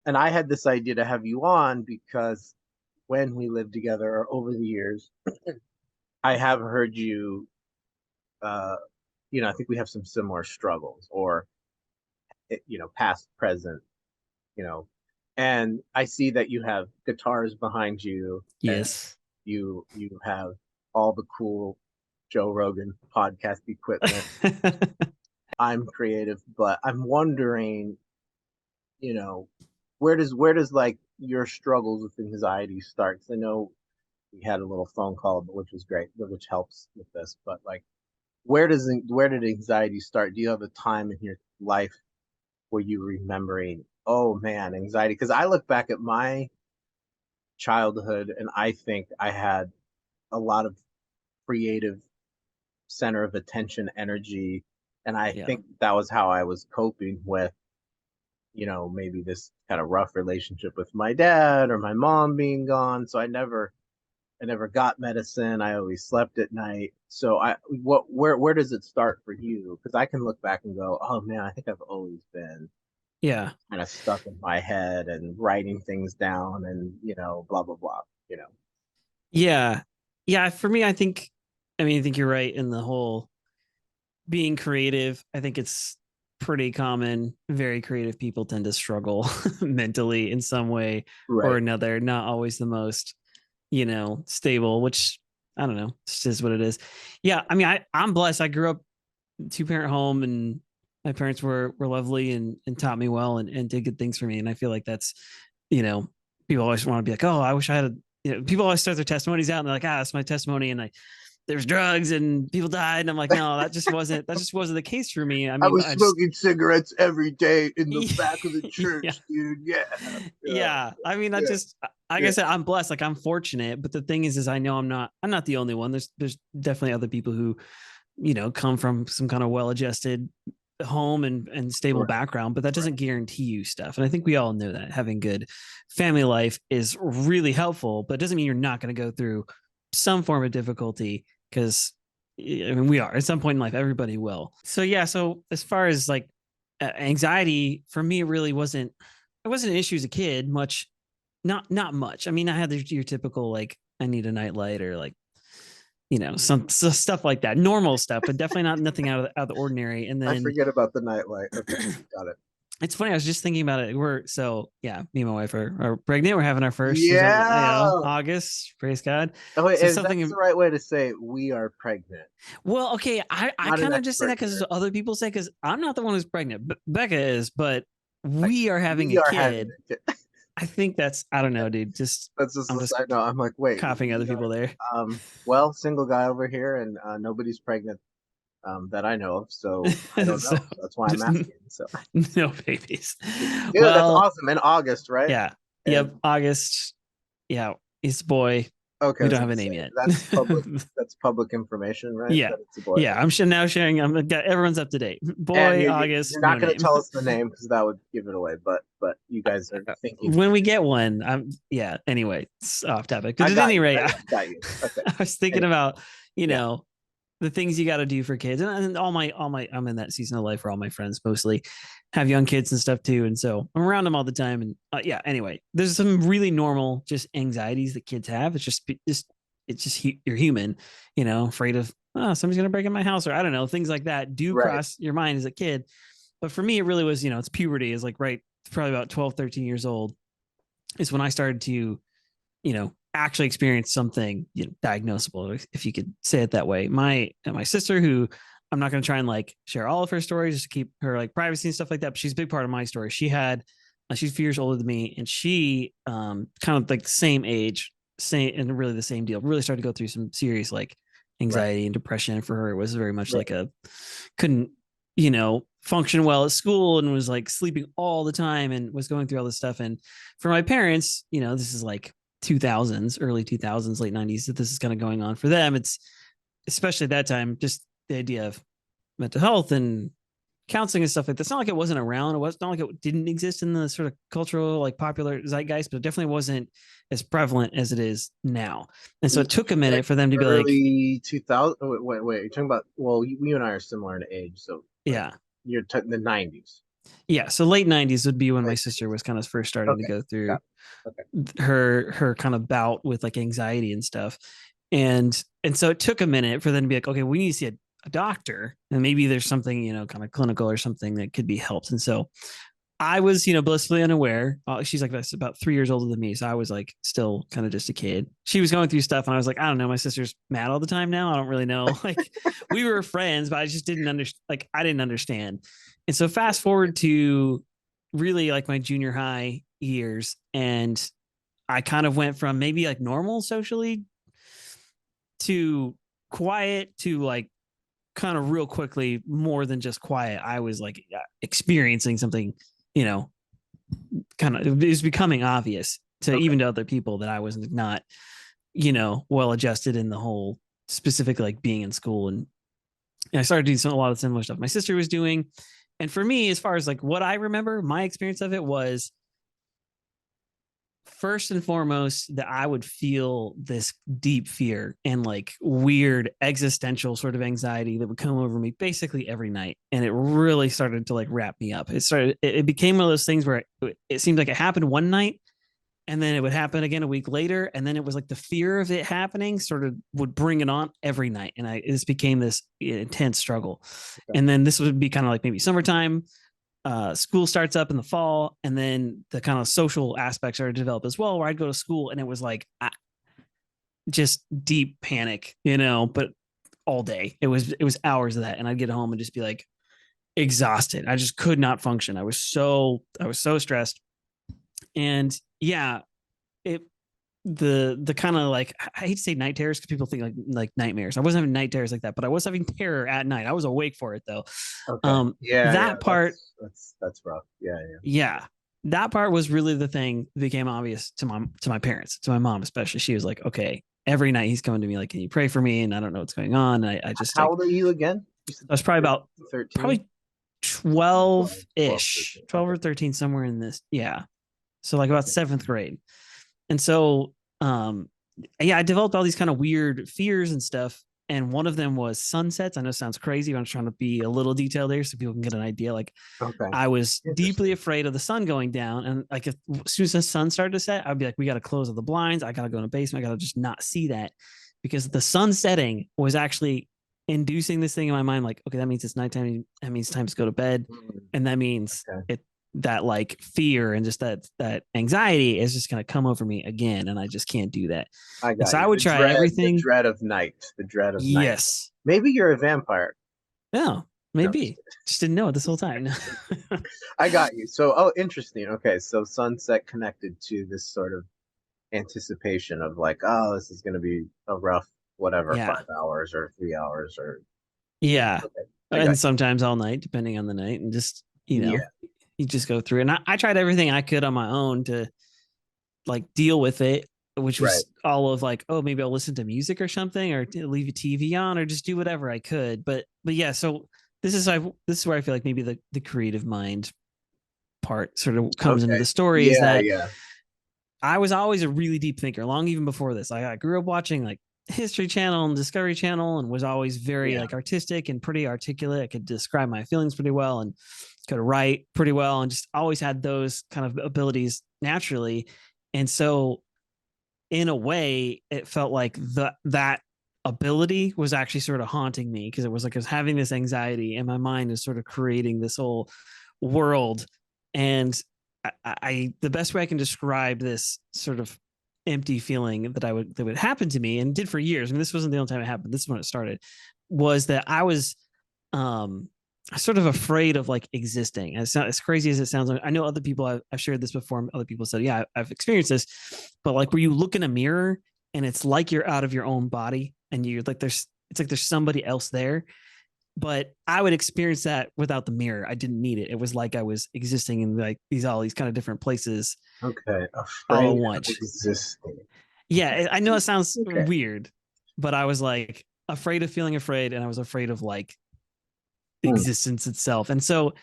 and I had this idea to have you on because when we lived together or over the years, I have heard you, uh, I think we have some similar struggles or, past, present, you know, and I see that you have guitars behind you and Yes. you have all the cool Joe Rogan podcast equipment. I'm creative, but I'm wondering, you know, where does like your struggles with anxiety start? 'Cause I know we had a little phone call, which was great, which helps with this. But like, where did anxiety start? Do you have a time in your life where you remembering, oh man, anxiety? Because I look back at my childhood and I think I had a lot of creative center of attention energy, and I Yeah. think that was how I was coping with maybe this kind of rough relationship with my dad or my mom being gone. So I never got medicine. I always slept at night. So where does it start for you? Because I can look back and go, oh man, I think I've always been Yeah. kind of stuck in my head and writing things down and blah blah blah. You know. Yeah. Yeah. For me, I think you're right in the whole being creative. I think it's pretty common. Very creative people tend to struggle mentally in some way or Right. another, not always the most, stable, which I don't know. It's just what it is. Yeah. I mean, I'm blessed. I grew up 2 parent home and my parents were lovely and taught me well and did good things for me. And I feel like that's, you know, people always want to be like, oh, I wish I had people always start their testimonies out and they're like, that's my testimony. And there's drugs and people died. And I'm like, no, that just wasn't the case for me. I I mean, was I just, smoking cigarettes every day in the back of the yeah, church, dude. Yeah, yeah, yeah. I mean, yeah, like I yeah. said, I'm blessed. Like I'm fortunate, but the thing is I know I'm not the only one. There's definitely other people who, come from some kind of well-adjusted home and stable Right, background, but that right, doesn't guarantee you stuff. And I think we all know that having good family life is really helpful, but it doesn't mean you're not going to go through some form of difficulty because I mean we are at some point in life, everybody will. So yeah, so as far as like anxiety for me, it wasn't an issue as a kid much, not much. I mean, I had your typical like I need a nightlight or like some stuff like that, normal stuff, but definitely not nothing out of the ordinary. And I then forget about the nightlight. Okay, got it. it's funny, I was just thinking about it. Yeah, me and my wife are pregnant. We're having our first. She's having, Yeah. August. Praise God. Oh, wait, So is that's the something. right way to say it? We are pregnant? Well, okay, I Not an kind of just say that expert because here. other people say because I'm not the one who's pregnant. Becca is, but Like, we are having we a are having kid. a kid. I think I don't know, dude. Just That's just I'm a just side note. I'm like, wait, copying other we people are. there. Well, single guy over here, and nobody's pregnant that I know of. So I don't So know. So that's why I'm just asking. So, no babies. dude, that's Well, awesome. In August, right? yeah. And Yep. August. Yeah. He's a boy. okay, I We was don't have gonna a say name yet. that's public. That's public information, right? Yeah. That it's a boy. Yeah. I'm sure now sharing. Everyone's up to date. And Boy, you're August, not no going to name. tell us the name because that would give it away. But you guys are thinking. When we get one, yeah. Anyway, it's off topic. But I at got any you. rate, I got you. Okay. I was thinking Anyway, about, you yeah. know, the things you got to do for kids, and all my I'm in that season of life where all my friends mostly have young kids and stuff too, and so I'm around them all the time. And yeah, anyway, there's some really normal just anxieties that kids have. It's just you're human, afraid of somebody's gonna break in my house or I don't know, things like that do Right. cross your mind as a kid. But for me, it really was, it's puberty is like right, probably about 12, 13 years old is when I started to actually experience something diagnosable, if you could say it that way. My sister, who I'm not going to try and like share all of her stories just to keep her like privacy and stuff like that, but she's a big part of my story. She's a few years older than me, and she kind of like the same age, same and really the same deal. Really started to go through some serious like Right. anxiety and depression. For her, it was very much Right. like a couldn't function well at school and was like sleeping all the time and was going through all this stuff. And for my parents, this is like 2000s, early 2000s, late 90s, that this is kind of going on for them. It's especially at that time, just the idea of mental health and counseling and stuff like that. It's not like it wasn't around. It was not like it didn't exist in the sort of cultural, like popular zeitgeist, but it definitely wasn't as prevalent as it is now. And so You it took a said minute for them to be like, early 2000. Wait. You're talking about. Well, you and I are similar in age, so like yeah, you're the 90s. Yeah, so late 90s would be when my Like, sister was kind of first starting to okay, go through got it. Okay, her kind of bout with like anxiety and stuff. And so it took a minute for them to be like, okay, we need to see a doctor, and maybe there's something, kind of clinical or something that could be helped. And so I was, blissfully unaware. She's like that's about 3 years older than me, so I was like still kind of just a kid. She was going through stuff, and I was like, I don't know. My sister's mad all the time now. I don't really know. Like we were friends, but I just didn't understand. Like I didn't understand. And so fast forward to really like my junior high years, and I kind of went from maybe like normal socially to quiet to like kind of real quickly more than just quiet. I was like experiencing something, you know, kind of it was becoming obvious to okay, even to other people that I was not, well adjusted in the whole specific like being in school. And I started doing a lot of similar stuff my sister was doing. And for me, as far as like what I remember, my experience of it was first and foremost that I would feel this deep fear and like weird existential sort of anxiety that would come over me basically every night. And it really started to like wrap me up. It became one of those things where it seemed like it happened one night and then it would happen again a week later. And then it was like the fear of it happening sort of would bring it on every night. And this became this intense struggle. okay. And then this would be kind of like maybe summertime, school starts up in the fall, and then the kind of social aspects are developed as well. Where I'd go to school and it was like just deep panic, but all day it was hours of that, and I'd get home and just be like exhausted. I just could not function. I was so stressed, and yeah, it the kind of like I hate to say night terrors because people think like nightmares. I wasn't having night terrors like that, but I was having terror at night. I was awake for it though. Okay. Yeah, yeah. That part That's rough. Yeah, yeah. yeah, that part was really the thing that became obvious to my parents, to my mom especially. She was like, okay, every night he's coming to me like, can you pray for me? And I don't know what's going on. And I just How like old are you again? You said I was probably about 13? probably 12, 12 12, ish, 13. 12 Okay. or 13, somewhere in this. Yeah. So like about seventh grade. And so yeah, I developed all these kind of weird fears and stuff. And one of them was sunsets. I know it sounds crazy, but I'm trying to be a little detailed there so people can get an idea. Like Okay. I was deeply Interesting. afraid of the sun going down. And like as soon as the sun started to set, I'd be like, we got to close all the blinds. I got to go in the basement. I got to just not see that because the sun setting was actually inducing this thing in my mind. Like, okay, that means it's nighttime. That means time to go to bed. Mm, And that means okay. that like fear and just that anxiety is just going to come over me again. And I just can't do that. I And so got I you. would try The everything. dread of night. The dread of night. Yes. Maybe you're a vampire. No, No, I'm just maybe. kidding. Just didn't know it this whole time. I got you. So, oh, interesting. Okay, so sunset connected to this sort of anticipation of like, oh, this is going to be a rough, whatever, Yeah. 5 hours or 3 hours or Yeah. okay, I And got sometimes all night, depending on the night. And just, you. Yeah, you just go through. And I tried everything I could on my own to like deal with it, which right. was all of like, oh, maybe I'll listen to music or something, or leave a TV on, or just do whatever I could. But yeah, so this is where I feel like maybe the creative mind part sort of comes into Okay. the story is Yeah, that yeah. I was always a really deep thinker, long even before this. I grew up watching like History Channel and Discovery Channel, and was always very Yeah. like artistic and pretty articulate. I could describe my feelings pretty well and could write pretty well, and just always had those kind of abilities naturally. And so, in a way, it felt like that ability was actually sort of haunting me because it was like I was having this anxiety, and my mind is sort of creating this whole world. And the best way I can describe this sort of empty feeling that would happen to me and did for years. I mean, this wasn't the only time it happened. This is when it started. Was that I was um sort of afraid of like existing. As crazy as it sounds. I know other people I've shared this before. And other people said, yeah, I've experienced this. But like where you look in a mirror and it's like you're out of your own body and you're like it's like there's somebody else there, but I would experience that without the mirror. I didn't need it. It was like I was existing in like all these kind of different places Okay. all at Afraid of once. existing. Yeah, I know it sounds Okay. weird, but I was like afraid of feeling afraid, and I was afraid of like Hmm. existence itself. And so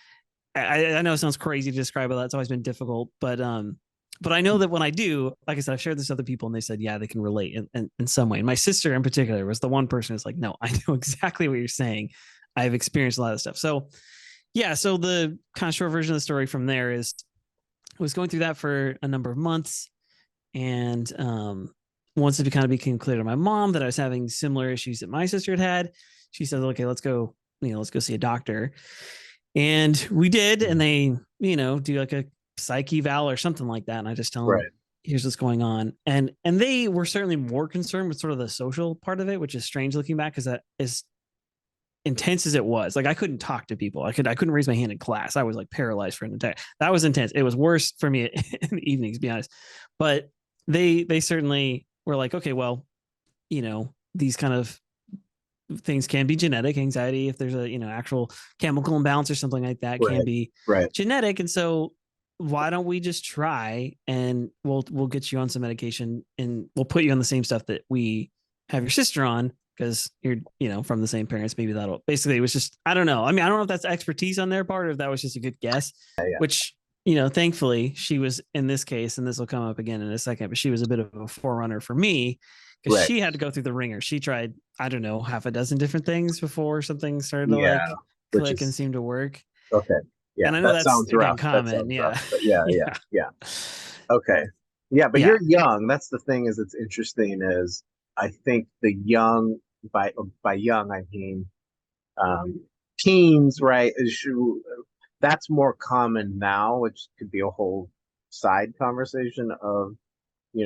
I know it sounds crazy to describe it. That's always been difficult, but I know that when I do, like I said, I've shared this with other people and they said, yeah, they can relate in some way. And my sister in particular was the one person who's like, no, I know exactly what you're saying. I've experienced a lot of stuff. So Yeah. So the kind of short version of the story from there is I was going through that for a number of months. And once it kind of became clear to my mom that I was having similar issues that my sister had, she said, okay, let's go, let's go see a doctor. And we did. And they, do like a psych eval or something like that. And I just tell them, Right. here's what's going on. And they were certainly more concerned with sort of the social part of it, which is strange looking back because that is intense as it was. Like I couldn't talk to people. I couldn't raise my hand in class. I was like paralyzed for an entire. That was intense. It was worse for me in the evenings, to be honest. But they certainly were like, okay, well, these kind of things can be genetic. Anxiety, if there's a actual chemical imbalance or something like that, can be Right. genetic. And so why don't we just try and we'll get you on some medication and we'll put you on the same stuff that we have your sister on because you're from the same parents. Maybe that'll basically, it was just, I don't know. I mean, I don't know if that's expertise on their part or if that was just a good guess, Yeah. which thankfully she was in this case, and this will come up again in a second, but she was a bit of a forerunner for me because Right. she had to go through the ringer. She tried, I don't know, half a dozen different things before something started to Yeah. like Which click and is seem to work. okay. Yeah. And I know That that's sounds again rough. That common. sounds rough. Yeah. But yeah, yeah, Yeah. yeah. Okay. Yeah, but Yeah. you're young. That's the thing is it's interesting is I think the young by young I mean um teens, right? That's more common now, which could be a whole side conversation of,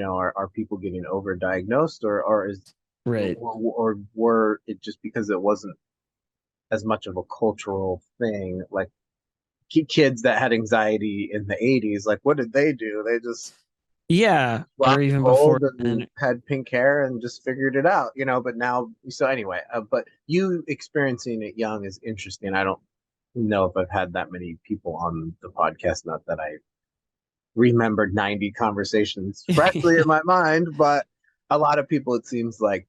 are people getting overdiagnosed or is Right. or were it just because it wasn't as much of a cultural thing like kids that had anxiety in the 80s, like what did they do? They just Yeah. Or rock and even before rolled and then. had pink hair and just figured it out, but now, so anyway, but you experiencing it young is interesting. I don't know if I've had that many people on the podcast, not that I remembered 90 conversations freshly in my mind, but a lot of people, it seems like,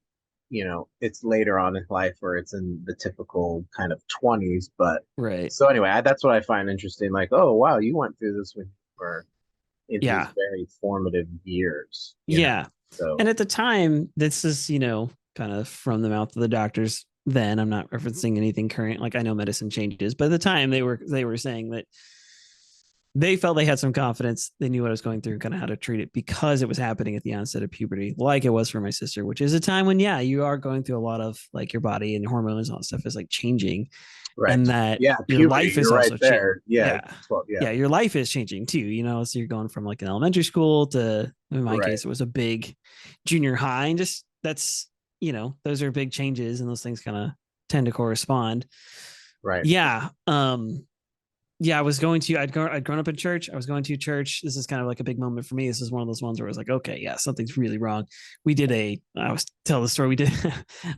it's later on in life or it's in the typical kind of 20s. But Right. so anyway, that's what I find interesting. Like, oh, wow, you went through this when you were in these Yeah. very formative years. Yeah. And So, at the time, this is, kind of from the mouth of the doctors. Then I'm not referencing anything current. Like I know medicine changes, but at the time they were saying that they felt they had some confidence. They knew what I was going through, kind of how to treat it because it was happening at the onset of puberty, like it was for my sister, which is a time when, yeah, you are going through a lot of like your body and hormones and all that stuff is like changing right. and that Yeah, your puberty, life is you're right also changing. there. Yeah. Yeah. Well, yeah. Yeah. Your life is changing too, so you're going from like an elementary school to, in my Right. case, it was a big junior high. And just that's, those are big changes and those things kind of tend to correspond. Right. Yeah. Yeah, I'd grown up in church. I was going to church. This is kind of like a big moment for me. This is one of those ones where I was like, okay, yeah, something's really wrong. I was tell the story we did.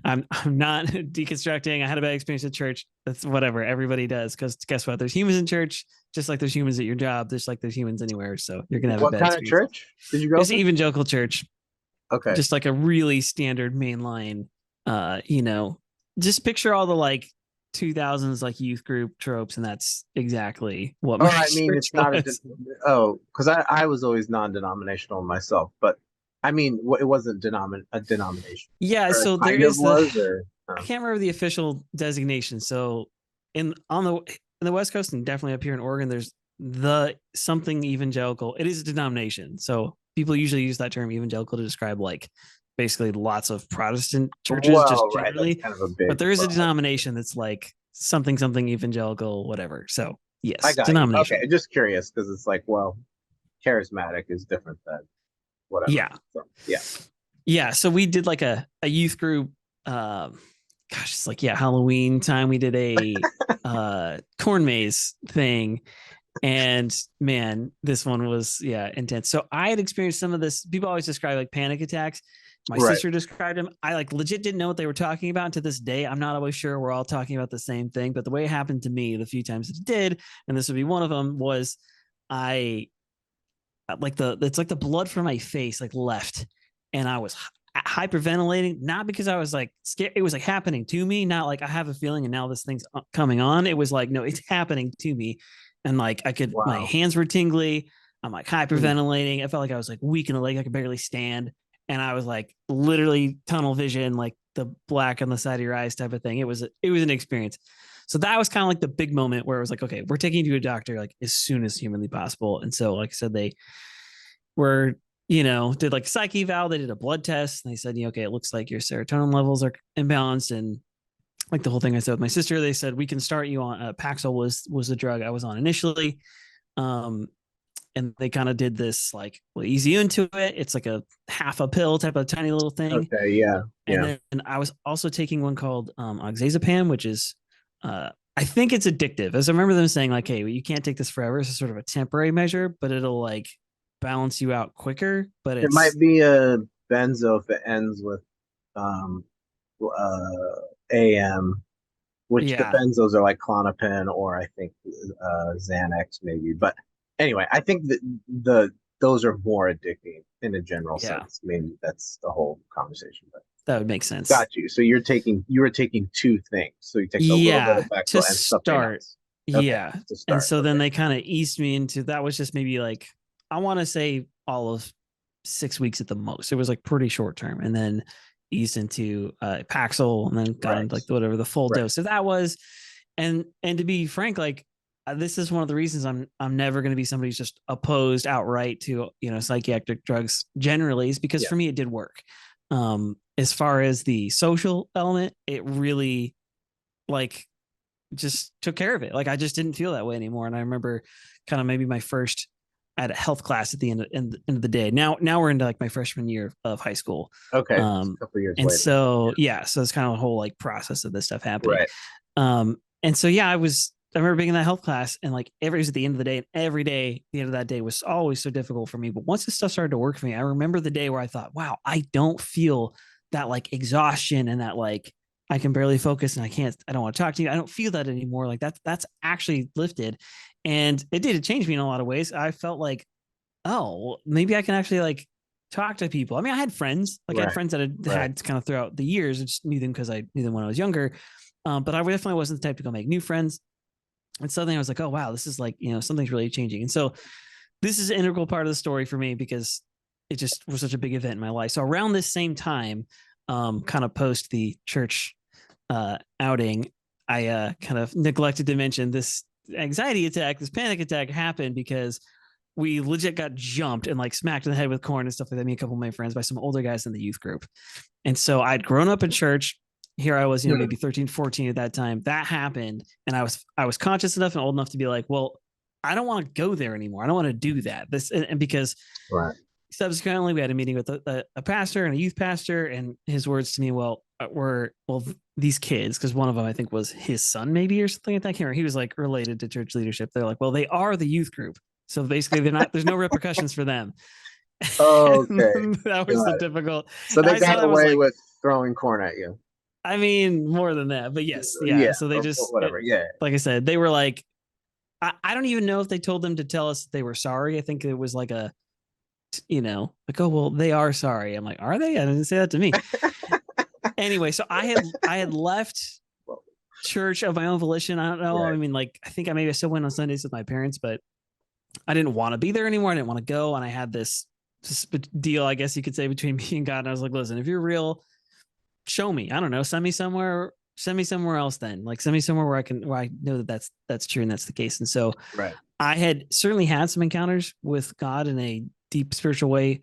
I'm not deconstructing. I had a bad experience at church. That's whatever. Everybody does. Because guess what? There's humans in church, just like there's humans at your job, just like there's humans anywhere. So you're gonna have a What bad kind of experience. church did you go It's to? an evangelical church, Okay. just like a really standard mainline, uh, you know, just picture all the like 2000s like youth group tropes, and that's exactly what Oh, my I mean, church it's not was. because I was always non-denominational myself, but I mean, it wasn't a denomination, Yeah, or it so there kind of is the was, or I can't remember the official designation. So in the West Coast and definitely up here in Oregon, there's the something evangelical. It is a denomination. So people usually use that term evangelical to describe like basically lots of Protestant churches just well, right, that's generally. kind of a But big there is a broad. denomination that's like something evangelical, whatever. So I yes, got you. Okay, denomination. just curious because it's like, well, charismatic is different than whatever. Yeah. So, yeah, Yeah. So we did like a youth group. Gosh, it's like, yeah, Halloween time. We did a corn maze thing. And man, this one was, yeah, intense. So I had experienced some of this. People always describe like panic attacks. My right. sister described them. I like legit didn't know what they were talking about. And to this day, I'm not always sure we're all talking about the same thing. But the way it happened to me, the few times it did, and this would be one of them, was I like it's like the blood from my face like left, and I was hyperventilating, not because I was like scared. It was like happening to me, not like I have a feeling and now this thing's coming on. It was like, no, it's happening to me. And like my Wow. hands were tingly. I'm like Hmm. hyperventilating. I felt like I was like weak in the leg. I could barely stand. And I was like literally tunnel vision, like the black on the side of your eyes type of thing. It was an experience. So that was kind of like the big moment where it was like, okay, we're taking you to a doctor like as soon as humanly possible. And so, like I said, they were, did like a psych eval, they did a blood test, and they said, okay, it looks like your serotonin levels are imbalanced. And like the whole thing I said with my sister, they said we can start you on Paxil was the drug I was on initially. Um, and they kind of did this like, well, ease you into it. It's like a half a pill type of tiny little thing. Okay, yeah, And yeah. then I was also taking one called oxazepam, which is I think it's addictive. As I remember them saying, like, hey, you can't take this forever. It's a sort of a temporary measure, but it'll like balance you out quicker. But It might it's be a benzo if it ends with um AM, which the yeah, benzos are like Klonopin or I think Xanax maybe. But anyway, I think that the those are more addicting in a general yeah, sense. Maybe that's the whole conversation. But that would make sense. got you. So you were taking two things. So you take a little bit of Yeah, to Bexel and something start. else. Okay, Yeah. to And start. so then Okay, they kind of eased me into that was just maybe like I want to say all of 6 weeks at the most. It was like pretty short term. And then eased into Paxil and then got right, into like whatever the full right. dose. So that was and to be frank, like this is one of the reasons I'm never going to be somebody who's just opposed outright to psychiatric drugs generally is because Yeah, for me it did work. As far as the social element, it really like just took care of it. Like I just didn't feel that way anymore. And I remember kind of maybe my first I had a health class at the end of the day. Now we're into like my freshman year of high school. okay. It's Um, a couple years and later. so Yeah, yeah, so it's kind of a whole like process of this stuff happening. right. And so yeah, I remember being in that health class and like every was at the end of the day, and every day, the end of that day was always so difficult for me. But once this stuff started to work for me, I remember the day where I thought, wow, I don't feel that like exhaustion and that like I can barely focus and I don't want to talk to you. I don't feel that anymore. Like that's actually lifted. And it did, it changed me in a lot of ways. I felt like, oh, well, maybe I can actually like talk to people. I mean, I had friends, like I had Right. friends that had Right. had kind of throughout the years. I just knew them because I knew them when I was younger. But I definitely wasn't the type to go make new friends. And suddenly I was like, oh, wow, this is like, something's really changing. And so this is an integral part of the story for me because it just was such a big event in my life. So around this same time, kind of post the church outing, I kind of neglected to mention this anxiety attack, this panic attack happened because we legit got jumped and like smacked in the head with corn and stuff like that. Me and a couple of my friends by some older guys in the youth group. And so I'd grown up in church. Here I was, Hmm. maybe 13, 14 at that time. That happened. And I was conscious enough and old enough to be like, well, I don't want to go there anymore. I don't want to do that. And because Right. subsequently we had a meeting with a pastor and a youth pastor, and his words to me, these kids, because one of them I think was his son maybe or something like that. I can't remember. He was like related to church leadership. They're like, well, they are the youth group, so basically they're not. There's no repercussions for them. Okay. And that was the Got it. difficult. So And they I saw got that was away like, with throwing corn at you. I mean, more than that, but yes, yeah. Yeah, So they or just, whatever. Yeah. like I said, they were like, I don't even know if they told them to tell us they were sorry. I think it was like like, oh well, they are sorry. I'm like, are they? I didn't say that to me. Anyway, so I had left Well, church of my own volition. I don't know. I right. mean, like, I think I still went on Sundays with my parents, but I didn't want to be there anymore. I didn't want to go, and I had this deal, I guess you could say, between me and God. And I was like, listen, if you're real, show me. I don't know. Send me somewhere. Send me somewhere else. Then, like, send me somewhere where I know that that's true and that's the case. And so Right. I had certainly had some encounters with God in a deep spiritual way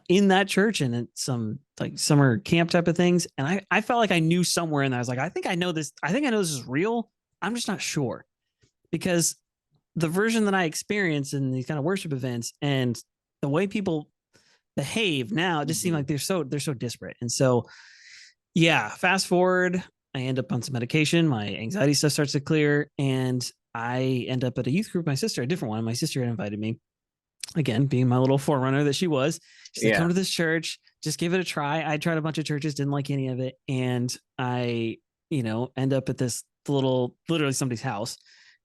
in that church and in some like summer camp type of things. And I felt like I knew somewhere in there. I was like, I think I know this. I think I know this is real. I'm just not sure because the version that I experience in these kind of worship events and the way people behave now just seem Mhm. like they're so disparate. And so, yeah, fast forward, I end up on some medication. My anxiety stuff starts to clear, and I end up at a youth group. My sister, a different one. My sister had invited me again, being my little forerunner that she was. She's like, come Yeah. to this church, just give it a try. I tried a bunch of churches, didn't like any of it. And I, end up at this literally somebody's house.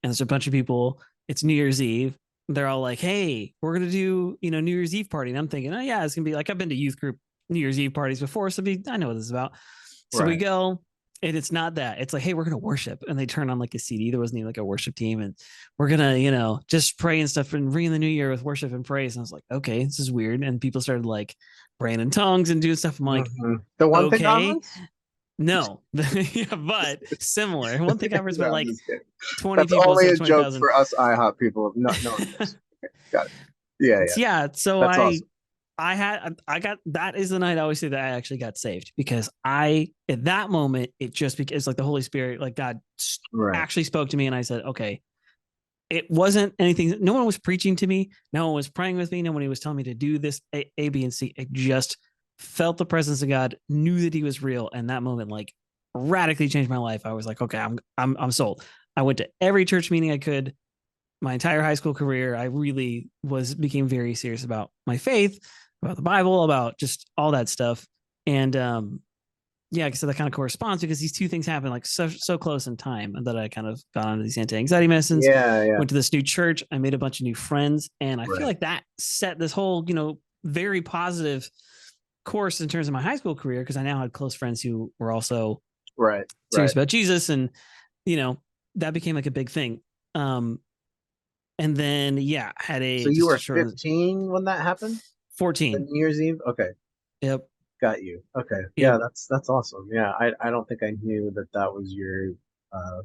And there's a bunch of people. It's New Year's Eve. They're all like, hey, we're going to do, New Year's Eve party. And I'm thinking, oh, yeah, it's going to be like, I've been to youth group New Year's Eve parties before. So I know what this is about. So we Right. go, and it's not that. It's like, hey, we're gonna worship, and they turn on like a CD. There wasn't even like a worship team, and we're gonna, just pray and stuff and ring in the new year with worship and praise. And I was like, okay, this is weird. And people started like praying in tongues and doing stuff. I'm like, Mhm. The one thing okay. comments? No, yeah, but similar. One thing I've No, spent I'm like just kidding. 20 That's people only said a joke 20,000. for us IHOP people. No, no one knows. Okay, got it. Yeah, yeah. Yeah. So That's awesome. I got, that is the night I always say that I actually got saved, because at that moment, it's like the Holy Spirit, like God Right, actually spoke to me, and I said, okay, it wasn't anything. No one was preaching to me. No one was praying with me. No one was telling me to do this A, B, and C. I just felt the presence of God, knew that He was real, and that moment like radically changed my life. I was like, okay, I'm sold. I went to every church meeting I could. My entire high school career, I really became very serious about my faith, about the Bible, about just all that stuff. And yeah, so that kind of corresponds, because these two things happen like so close in time, and that I kind of got onto these anti-anxiety medicines, yeah, yeah. went to this new church, I made a bunch of new friends, and I feel Right, like that set this whole, very positive course in terms of my high school career, because I now had close friends who were also right, serious right. about Jesus, and you know that became like a big thing. Um, and then yeah, had So a you just a were short 15 when that happened? The 14. New Year's Eve? Okay, Yep. got you. Okay, yeah, Yep. that's awesome. Yeah, I don't think I knew that that was your uh,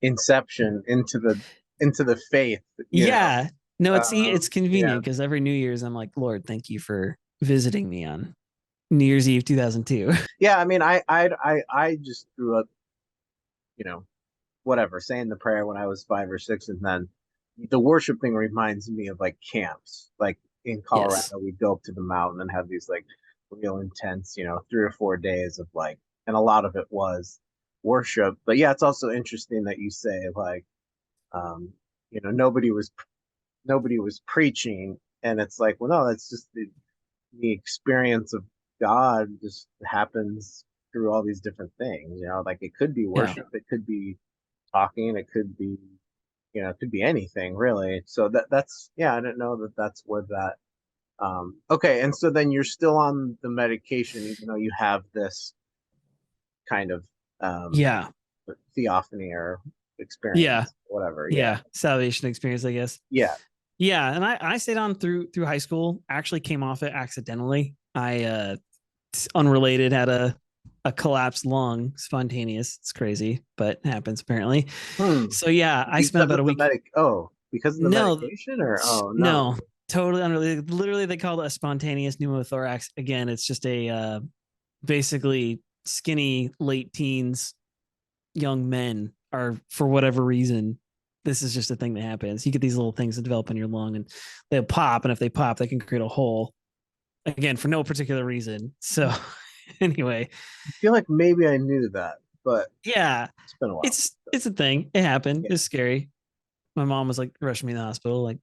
inception into the faith. You know, Yeah. No, it's yeah. convenient, because every New Year's I'm like, Lord, thank you for visiting me on New Year's Eve 2002. Yeah, I mean, I just grew up, you know, whatever, saying the prayer when I was 5 or 6, and then the worship thing reminds me of like camps. Like in Yes. Colorado, we'd go up to the mountain and have these like real intense, 3 or 4 days of like, and a lot of it was worship. But yeah, it's also interesting that you say like, um, nobody was preaching, and it's like, well, no, that's just the experience of God just happens through all these different things. Like it could be Yeah. worship, it could be talking, it could be, it could be anything really. So that's yeah, I didn't know that that's where that. Okay, and so then you're still on the medication, even though you have this kind of um, Yeah. theophany or Yeah. experience, whatever. Yeah, Yeah. Salvation experience, I guess. yeah. Yeah. And I stayed on through high school. Actually came off it accidentally. I unrelated had a collapsed lung, spontaneous. It's crazy, but happens apparently. Hmm. So yeah, I spent Because about of a the week. because of the No, medication, or oh no, no. totally unrelated. Literally, they call it a spontaneous pneumothorax. Again, it's just a basically skinny late teens young men are, for whatever reason, this is just a thing that happens. You get these little things that develop in your lung, and they'll pop, and if they pop, they can create a hole. Again, for no particular reason. So anyway, I feel like maybe I knew that, but yeah, it's been a while. it's a thing. It happened. Yeah. It's scary. My mom was like rushing me to the hospital, like,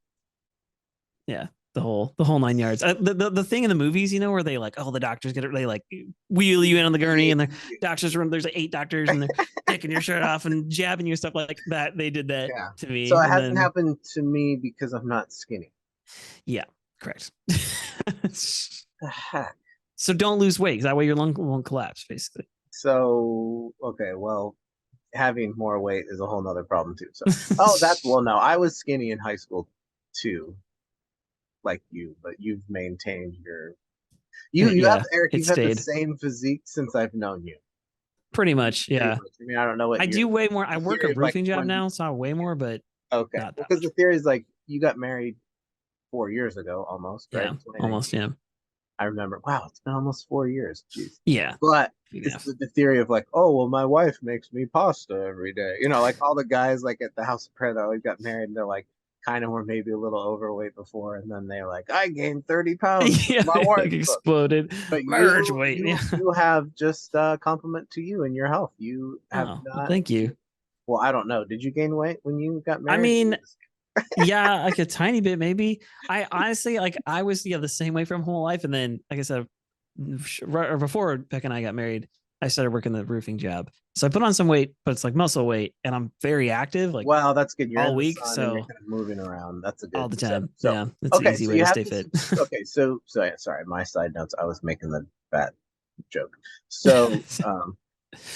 yeah, the whole 9 yards. The thing in the movies, where they like, oh, the doctors they like wheel you in on the gurney, and the doctors run. There's like 8 doctors, and they're taking your shirt off and jabbing you, stuff like that. They did that Yeah. to So me, it and hasn't then happened to me because I'm not skinny. yeah, correct. The heck? So don't lose weight, 'cause that way your lung won't collapse, basically. So, okay, well, having more weight is a whole nother problem too. So, oh, well, no, I was skinny in high school too, like you, but you've maintained you have, Yeah, Eric, it you've had the stayed same physique since I've known you. pretty much. Pretty Yeah, much. I mean, I don't know what I do way more. I the work a theory of like roofing job 20. now, so I weigh more, but Okay. not Well, that because the much. theory is like you got married 4 years ago almost, right? Yeah, almost. 2019. Yeah, I remember, wow, it's been almost 4 years. Jeez. yeah, But it's yeah. the theory of like, oh, well, my wife makes me pasta every day. Like all the guys like at the house of prayer that always got married, and they're like kind of were maybe a little overweight before, and then they're like, I gained 30 pounds because Yeah, my they wife like cooked. exploded. But Marriage you weight. Yeah. you you have just compliment to you and your health. You have Oh, well, not. thank you. Well, I don't know. Did you gain weight when you got I married? mean, yeah, like a tiny bit, maybe. I honestly, like, I was, the same way from whole life. And then, like I said, right or before Becca and I got married, I started working the roofing job. So I put on some weight, but it's like muscle weight, and I'm very active, like Well, that's good. You're all in the week. sun and you're So kind of moving around. That's a all good the setup. time. So, Yeah. It's an okay, easy so way you to have stay this. fit. Okay, so yeah, sorry, my side notes. I was making the fat joke. So,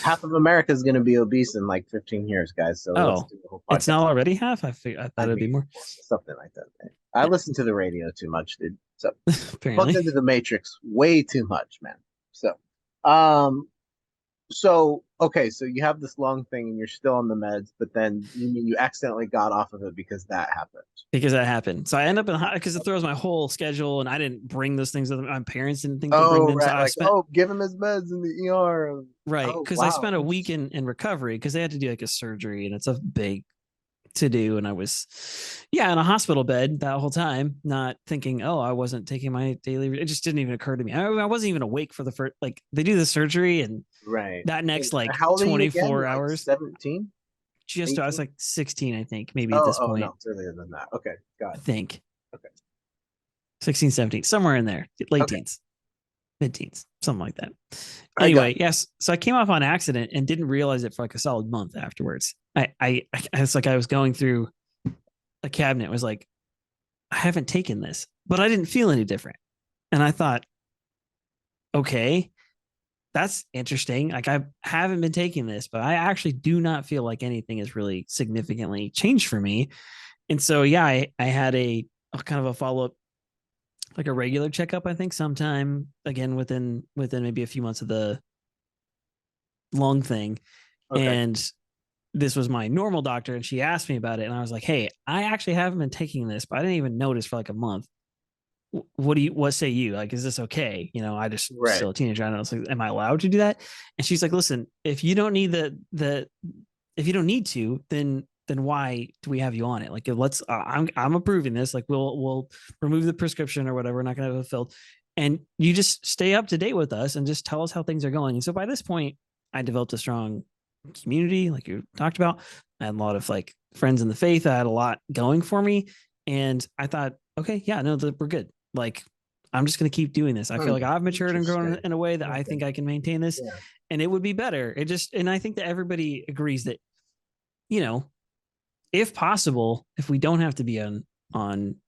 half of America is going to be obese in like 15 years, guys. So let's Oh, do the whole it's podcast. not already half. I I thought it'd be mean, more. something like that. I listen to the radio too much, dude. So plugged Apparently. into the Matrix way too much, man. So, um, So, okay, so you have this lung thing and you're still on the meds, but then you mean you accidentally got off of it because that happened. because that happened. So I end up in because it throws my whole schedule, and I didn't bring those things with me. My parents didn't think to bring Oh, them, so right. I Like, spent oh, give him his meds in the ER. right Oh, because I wow. spent a week Interesting. in recovery because they had to do like a surgery, and it's a big to do, and I was in a hospital bed that whole time, not thinking, oh, I wasn't taking my daily. It just didn't even occur to me. I wasn't even awake for the first, like, they do the surgery, and Right. that next And like how old are you again? 24 Like hours, 17, I was 18? like 16, I think, maybe at Oh, this oh point. no, it's earlier than that. Okay, got I it. think Okay. 16, 17, somewhere in there, late Okay. teens, mid-teens, something like that. I got Anyway, yes, so I came off on accident and didn't realize it for like a solid month afterwards. It's like I was going through a cabinet. It was like, I haven't taken this, but I didn't feel any different. And I thought, okay, that's interesting. Like, I haven't been taking this, but I actually do not feel like anything has really significantly changed for me. And so, yeah, I had a kind of a follow up, like a regular checkup, I think sometime again within maybe a few months of the lung thing. Okay. And this was my normal doctor, and she asked me about it. And I was like, hey, I actually haven't been taking this, but I didn't even notice for like a month. What say you? Like, is this okay? I just Right. still a teenager. I don't know. It's like, am I allowed to do that? And she's like, listen, if you don't need if you don't need to, then why do we have you on it? Like, let's, I'm approving this. Like, we'll remove the prescription or whatever. We're not going to have it filled. And you just stay up to date with us and just tell us how things are going. And so by this point, I developed a strong community, like you talked about. I had a lot of like friends in the faith. I had a lot going for me. And I thought, okay, yeah, no, we're good. Like, I'm just going to keep doing this. I feel Hmm. like I've matured and grown Interesting. in a way that I Okay. think I can maintain this, Yeah. and it would be better. And I think that everybody agrees that, you know, if possible, if we don't have to be on, on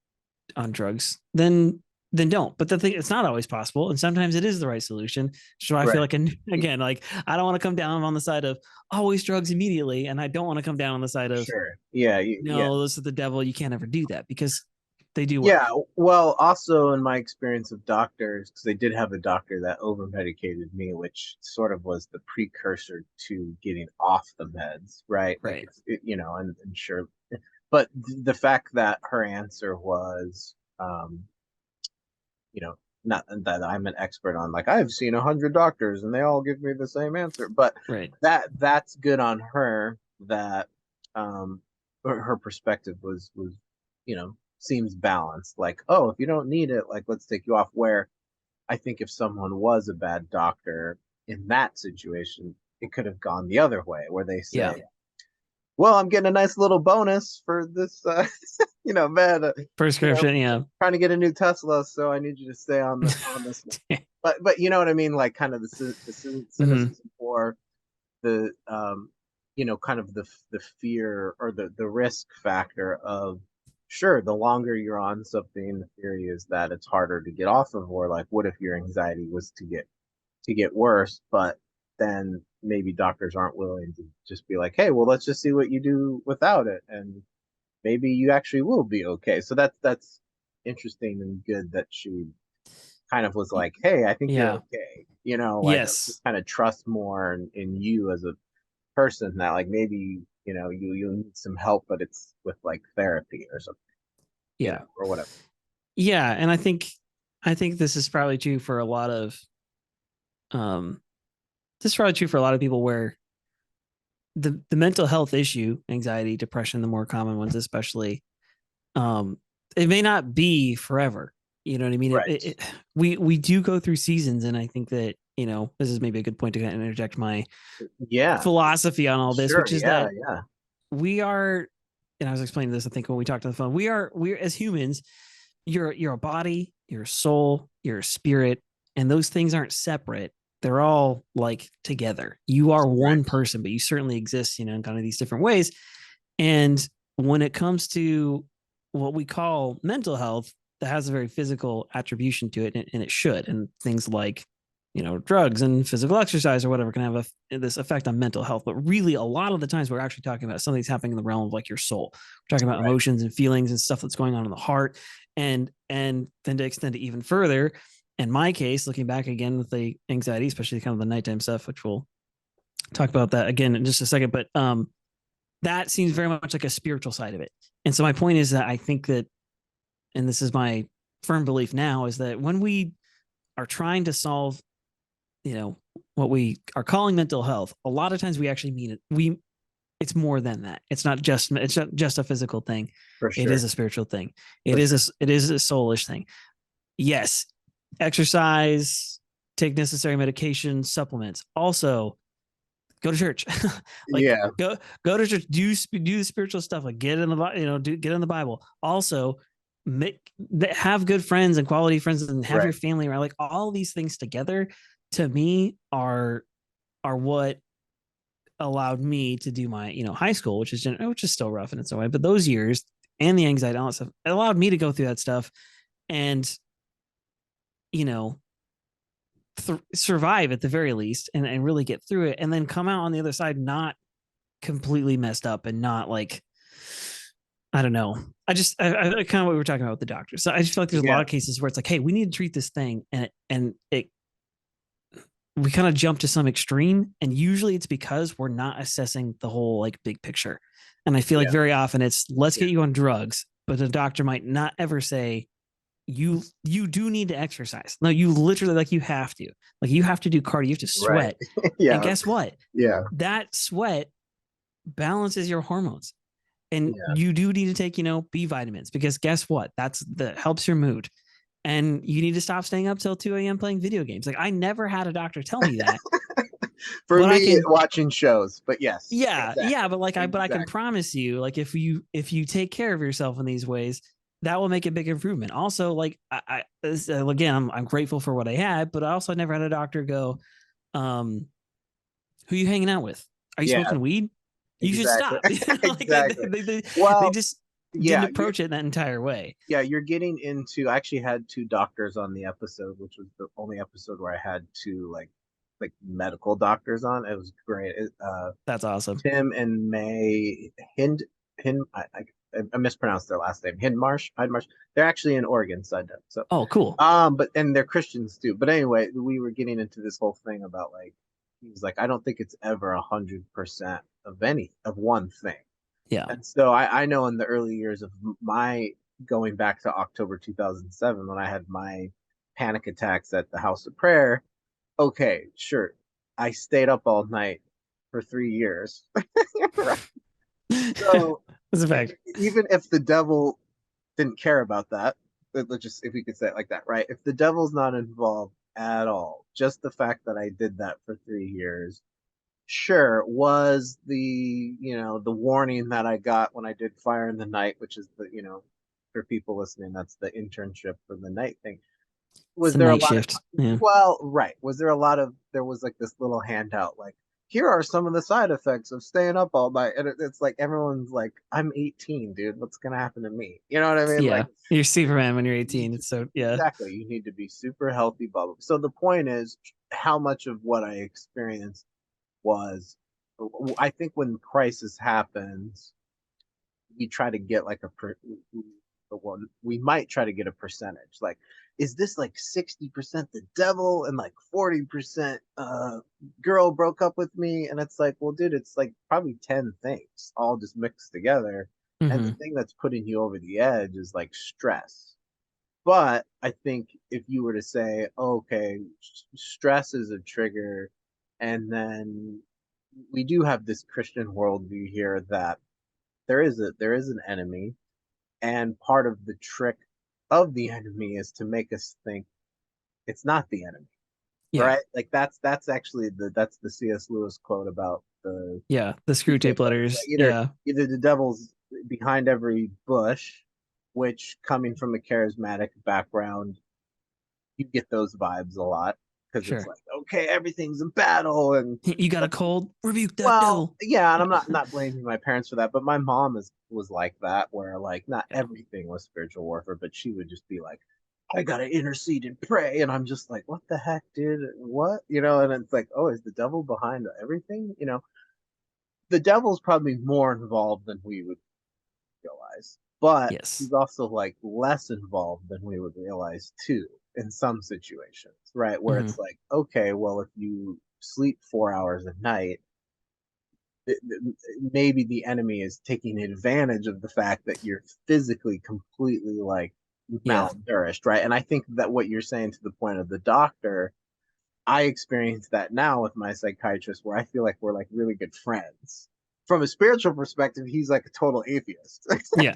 drugs, then don't. But the thing, it's not always possible. And sometimes it is the right solution. So I feel Right. like, again, like, I don't want to come down on the side of always drugs immediately. And I don't want to come down on the side of, Sure. Yeah. Yeah. no, this is the devil. You can't ever do that, because they do Yeah, work. well, also in my experience of doctors, because I did have a doctor that over medicated me, which sort of was the precursor to getting off the meds, right? Like, Right. and sure, but the fact that her answer was, you know, not that I'm an expert on, like, I've seen 100 doctors and they all give me the same answer, but Right. that's good on her that um her perspective was seems balanced. Like, oh, if you don't need it, like, let's take you off. Where I think if someone was a bad doctor in that situation, it could have gone the other way, where they Yeah. say, well, I'm getting a nice little bonus for this, man, Prescription. Yeah. trying to get a new Tesla, so I need you to stay on this one. But you know what I mean, like, kind of the Hmm. cynicism, or the kind of the fear, or the risk factor of, sure, the longer you're on something, the theory is that it's harder to get off of, or like, what if your anxiety was to get worse, but then maybe doctors aren't willing to just be like, hey, well, let's just see what you do without it, and maybe you actually will be okay. So that's interesting and good that she kind of was like, hey, I think you're Yeah. okay. Like, Yes. just kind of trust more in you as a person, that, like, maybe, you need some help, but it's with like therapy or something, Yeah. or whatever. Yeah. And I think this is probably true for a lot of um this is probably true for a lot of people, where the mental health issue, anxiety, depression, the more common ones especially, um, it may not be forever. You know what I mean? Right. We do go through seasons, and I think that, this is maybe a good point to kind of interject my Yeah. philosophy on all this, Sure. which is Yeah. that Yeah. we are, and I was explaining this, I think, when we talked on the phone, we're as humans, you're a body, you're a soul, you're a spirit, and those things aren't separate. They're all like together. You are one Right. person, but you certainly exist, in kind of these different ways. And when it comes to what we call mental health, that has a very physical attribution to it, and it should. And things like, drugs and physical exercise or whatever can have this effect on mental health. But really, a lot of the times we're actually talking about something's happening in the realm of like your soul. We're talking about Right. emotions and feelings and stuff that's going on in the heart. And then to extend it even further, in my case, looking back again with the anxiety, especially kind of the nighttime stuff, which we'll talk about that again in just a second, but that seems very much like a spiritual side of it. And so my point is that I think that, and this is my firm belief now, is that when we are trying to solve, what we are calling mental health, a lot of times we actually mean it. It's more than that. It's not just a physical thing. For It sure. is a spiritual thing. For sure. It is a soulish thing. Yes, exercise, take necessary medication, supplements. Also, go to church. Like Yeah. go to church. Do the spiritual stuff. Like get in the get in the Bible. Also, have good friends and quality friends, and have Right. your family around. Like all these things together, to me, are what allowed me to do my high school, which is still rough in its own way, but those years and the anxiety, all that stuff, it allowed me to go through that stuff and you know survive at the very least, and really get through it, and then come out on the other side not completely messed up, and not like, I don't know. I kind of what we were talking about with the doctor. So I just feel like there's a lot Yeah. of cases where it's like, hey, we need to treat this thing, and it we kind of jump to some extreme, and usually it's because we're not assessing the whole like big picture. And I feel like Yeah. very often it's, let's Yeah. get you on drugs, but the doctor might not ever say, you do need to exercise. No, you literally, like, you have to do cardio, you have to Right. sweat. And Yeah. guess what? Yeah. That sweat balances your hormones. And Yeah. you do need to take, B vitamins, because guess what? That helps your mood. And you need to stop staying up till 2 a.m. playing video games. Like, I never had a doctor tell me that, For but I me, can, watching shows, but yes, yeah, exactly. but I can Exactly. promise you, like, if you take care of yourself in these ways, that will make a big improvement. Also, like, again, I'm grateful for what I had, but I also never had a doctor go, um, who are you hanging out with? Are you Yeah, smoking weed? You should exactly. stop. Like Exactly. they Well, just didn't yeah, approach it that entire way. you're getting into, I actually had two doctors on the episode, which was the only episode where I had two like medical doctors on. It was great. That's awesome. Tim and May Hind I mispronounced their last name. Hindmarsh. They're actually in Oregon, so I don't. So Oh, cool. but and they're Christians too. But anyway, we were getting into this whole thing about like, he was like, I don't think it's ever 100% of any of one thing. Yeah, And so I know in the early years of my, going back to October 2007 when I had my panic attacks at the House of Prayer. Okay, sure, I stayed up all night for 3 years. Right. So that's a fact. even if the devil didn't care about that, let's just, if we could say it like that, right? If the devil's not involved at all, just the fact that I did that for 3 years, sure, was the warning that I got when I did Fire in the Night, which is for people listening, that's the internship for the night thing. It's Was the there a night lot of, shift. Yeah. well, right, was there a lot of, there was like this little handout, like, here are some of the side effects of staying up all night, and it's like everyone's like, I'm 18, dude, what's gonna happen to me? You know what I mean? Yeah. Like, You're Superman when you're 18. It's so, yeah. exactly, you need to be super healthy, blah, blah. So the point is, how much of what I experienced was, I think when crisis happens, we try to get like one, we might try to get a percentage. Like, is this like 60% the devil and like 40% girl broke up with me? And it's like, well, dude, it's like probably 10 things all just mixed together. And the Mm-hmm. thing that's putting you over the edge is like stress. But I think if you were to say, okay, stress is a trigger, and then we do have this Christian worldview here that there is an enemy, and part of the trick of the enemy is to make us think it's not the enemy, Yeah. right? Like that's actually that's the C.S. Lewis quote about the Yeah. The screw screw tape tape letters. Like, letters. either Yeah. either the devil's behind every bush, which, coming from a charismatic background, you get those vibes a lot, because it's Sure. like, okay, everything's in battle, and You got a cold? Rebuke that well, devil. yeah, and I'm Yeah. not blaming my parents for that, but my mom was like that, where like not Yeah. everything was spiritual warfare, but she would just be like, I gotta intercede and pray, and I'm just like, what the heck, dude? What? And it's like, oh, is the devil behind everything? The devil's probably more involved than we would realize, but Yes. he's also like less involved than we would realize too, in some situations, right? Where Mm-hmm. it's like, okay, well, if you sleep 4 hours a night, maybe the enemy is taking advantage of the fact that you're physically completely like Yeah. malnourished, right? And I think that what you're saying to the point of the doctor, I experience that now with my psychiatrist where I feel like we're like really good friends. From a spiritual perspective, he's like a total atheist. Yeah.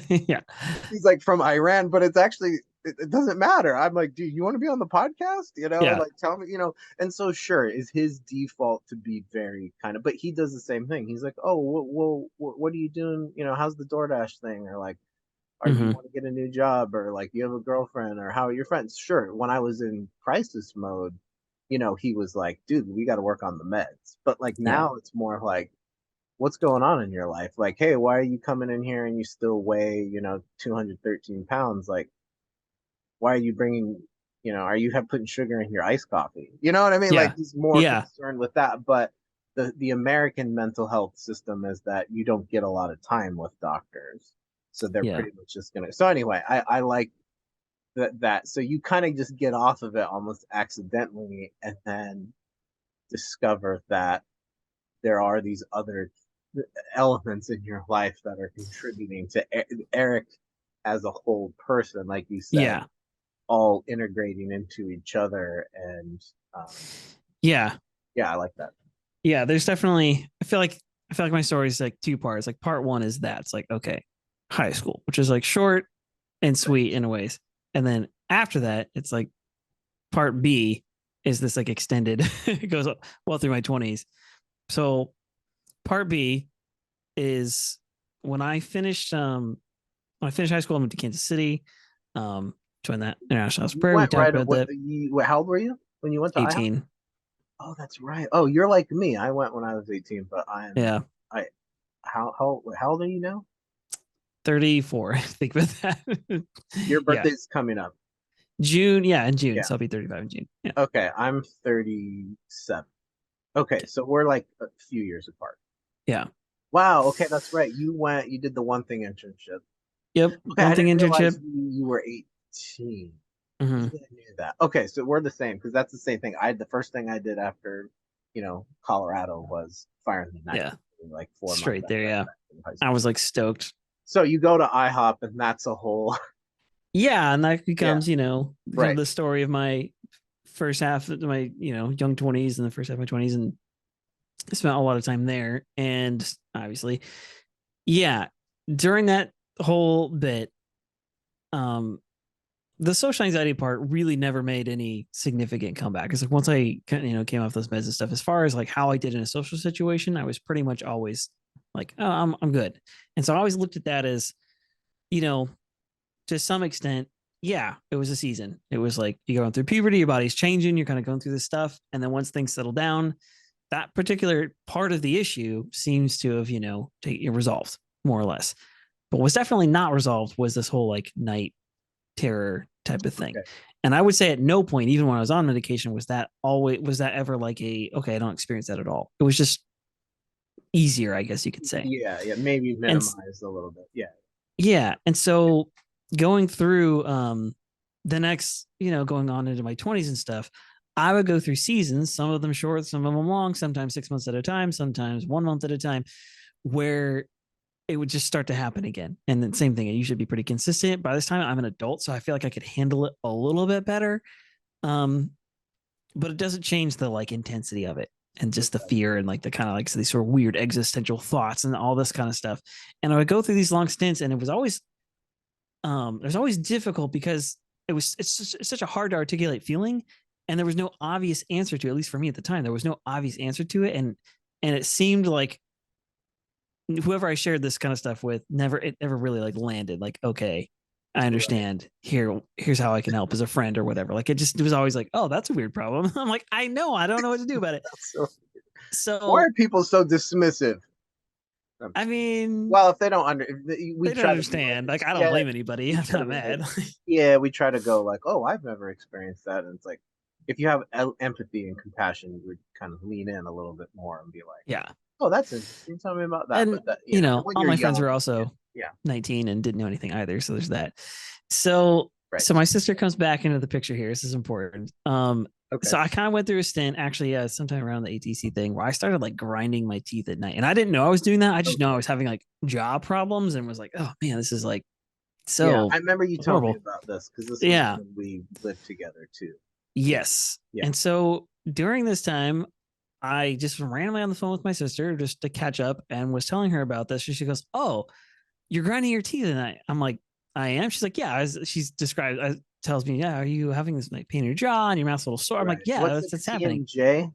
Yeah. He's like from Iran, but it's actually it doesn't matter. I'm like, dude, you want to be on the podcast? Yeah. Like tell me. And so sure, is his default to be very kind of, but he does the same thing. He's like, oh, well, what are you doing? How's the DoorDash thing? Or like, are you Hmm. want to get a new job? Or like, you have a girlfriend? Or how are your friends? Sure. When I was in crisis mode, he was like, dude, we got to work on the meds. But like Yeah. now it's more like, what's going on in your life? Like, hey, why are you coming in here and you still weigh, 213 pounds? Like, why are you bringing, are you have putting sugar in your iced coffee? You know what I mean? Like, Yeah. he's more Yeah. concerned with that. But the American mental health system is that you don't get a lot of time with doctors. So they're Yeah. pretty much just gonna. So anyway, I like that. So you kind of just get off of it almost accidentally, and then discover that there are these other elements in your life that are contributing to Eric as a whole person, like you said, Yeah. all integrating into each other. And um, Yeah. yeah, I like that. Yeah. There's definitely, I feel like my story is like two parts. Like part one is that it's like, okay, high school, which is like short and Right. sweet in a ways. And then after that, it's like part B is this like extended, it goes up well through my 20s. So part B is when I finished high school, I moved to Kansas City, um, joined that international house You prayer. We went talked right. about that. How old were you when you went to IHOP? 18. Oh, that's right. Oh, you're like me. I went when I was 18, but Yeah. I, how old are you now? 34. Think about that. Your Yeah. birthday's coming up. June. Yeah. In June. Yeah. So I'll be 35 in June. Yeah. Okay. I'm 37. Okay. So we're like a few years apart. Yeah. Wow. Okay. That's right. You did the one thing internship. Yep. Okay. I One thing didn't realize internship. you were 18. Hmm. Maybe I knew that. Okay. So we're the same because that's the same thing. The first thing I did after, Colorado was Fire in the Night, Yeah. like 4 months Straight there. after I Yeah. graduated high I school. was like stoked. So you go to IHOP and that's a whole, Yeah. And that yeah, becomes, right. the story of my first half of my, young 20s and the first half of my 20s. And I spent a lot of time there. And obviously, yeah, during that whole bit, um, the social anxiety part really never made any significant comeback. Because like once I came off those meds and stuff, as far as like how I did in a social situation, I was pretty much always like, oh, I'm good. And so I always looked at that as, you know, to some extent, yeah, it was a season. It was like you're going through puberty, your body's changing, you're kind of going through this stuff, and then once things settle down, that particular part of the issue seems to have resolved more or less. But what's definitely not resolved was this whole like night terror type of thing. Okay. And I would say at no point, even when I was on medication, was that ever like okay, I don't experience that at all. It was just easier, I guess you could say. Yeah, yeah, maybe And minimized a little bit. Yeah. yeah, and so going through the next, going on into my 20s and stuff, I would go through seasons, some of them short, some of them long, sometimes 6 months at a time, sometimes 1 month at a time, where it would just start to happen again. And then same thing, it usually be pretty consistent. By this time, I'm an adult, so I feel like I could handle it a little bit better. Um, but it doesn't change the like intensity of it and just the fear and like the kind of like these sort of weird existential thoughts and all this kind of stuff. And I would go through these long stints, and it was always difficult because it's such a hard to articulate feeling, and there was no obvious answer to it, at least for me at the time. There was no obvious answer to it, and it seemed like whoever I shared this kind of stuff with never really like landed. Like, okay, I Right. understand. Here's how I can help as a friend or whatever. Like it was always like, oh, that's a weird problem. I'm like, I know, I don't know what to do about it. So why So are people so dismissive? I'm I just kidding. mean, Well, if they don't we they don't try to be like, understand. Like, I don't yeah, blame anybody. we I'm try to not be like, mad. yeah, we try to go like, oh, I've never experienced that, and it's like, if you have empathy and compassion, you would kind of lean in a little bit more and be like, Yeah. oh, that's interesting. Tell me about that. And But that, when all you're my friends young, were yeah, also yeah, 19 and didn't know anything either. So there's that. So right. so my sister comes back into the picture here. This is important. Okay. So I kind of went through a stint actually sometime around the ATC thing where I started like grinding my teeth at night. And I didn't know I was doing that. I just know I Okay. was having like jaw problems and was like, oh man, this is like Yeah, so I remember you telling me horrible. about this because this was Yeah. when we lived together too. Yeah. Yes. Yeah. And so during this time, I just randomly on the phone with my sister just to catch up and was telling her about this. She goes, oh, you're grinding your teeth tonight. I'm like, I am. She's like, yeah. She's described, tells me, yeah, are you having this like pain in your jaw and your mouth's a little sore? I'm like, Right. yeah, What's that's, it? that's happening. TMJ?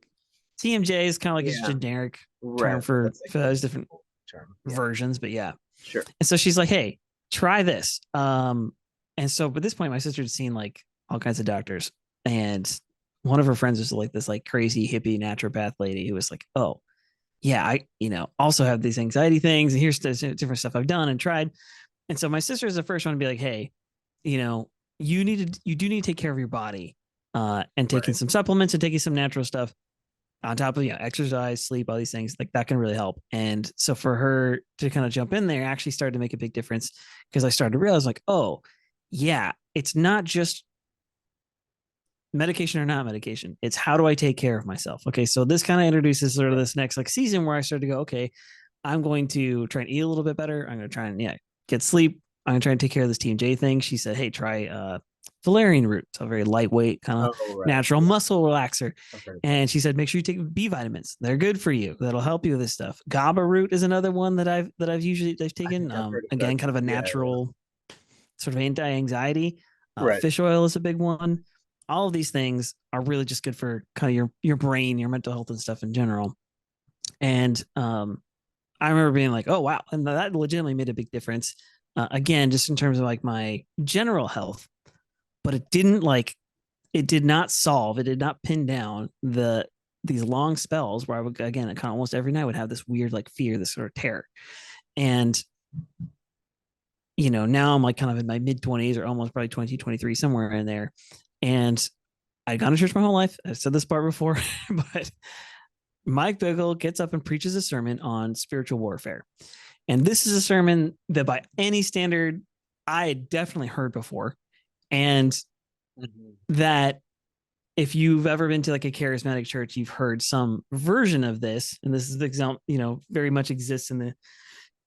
TMJ is kind of like a Yeah. generic term Right. for, That's like for the those different medical term. Yeah. versions, but yeah. Sure. And so she's like, hey, try this. And so at this point, my sister had seen like all kinds of doctors. And one of her friends was like this like crazy hippie naturopath lady who was like, oh, yeah, I, also have these anxiety things. And here's the different stuff I've done and tried. And so my sister is the first one to be like, hey, you know, you do need to take care of your body and taking Right. some supplements and taking some natural stuff on top of exercise, sleep, all these things like that can really help. And so for her to kind of jump in there actually started to make a big difference because I started to realize like, oh yeah, it's not just medication or not medication. It's how do I take care of myself? Okay, so this kind of introduces sort of Right. this next like season where I started to go, okay, I'm going to try and eat a little bit better. I'm going to try and get sleep. I'm going to try and take care of this TMJ thing. She said, hey, try valerian root. It's a very lightweight kind of Oh, right. natural Yeah. muscle relaxer. I've heard of that. And she said, make sure you take B vitamins. They're good for you. That'll help you with this stuff. GABA root is another one that I've usually they've I taken. think I've heard of that Again, kind of too. a Yeah. Yeah. natural sort of anti-anxiety. Right. Fish oil is a big one. All of these things are really just good for kind of your brain, your mental health and stuff in general. And I remember being like, oh wow, and that legitimately made a big difference. Again, just in terms of like my general health, but it did not solve, it did not pin down these long spells where I would again kind of almost every night would have this weird like fear, this sort of terror. And now I'm like kind of in my mid 20s or almost probably 20, 23, somewhere in there. And I'd gone to church my whole life. I've said this part before, but Mike Bickle gets up and preaches a sermon on spiritual warfare. And this is a sermon that by any standard, I had definitely heard before. And that if you've ever been to like a charismatic church, you've heard some version of this. And this is the example, very much exists in the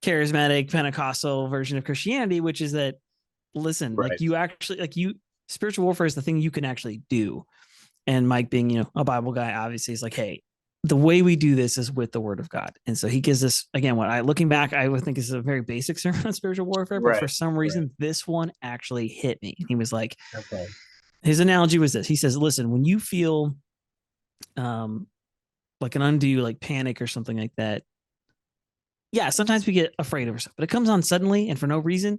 charismatic Pentecostal version of Christianity, which is that, listen, like Right. you actually, spiritual warfare is the thing you can actually do. And Mike being, a Bible guy, obviously is like, hey, the way we do this is with the word of God. And so he gives this again, looking back, I would think is a very basic sermon on spiritual warfare, but for Right. some Right. reason, this one actually hit me. He was like, Okay. his analogy was this. He says, listen, when you feel like an undue like panic or something like that, yeah, sometimes we get afraid of stuff, but it comes on suddenly and for no reason.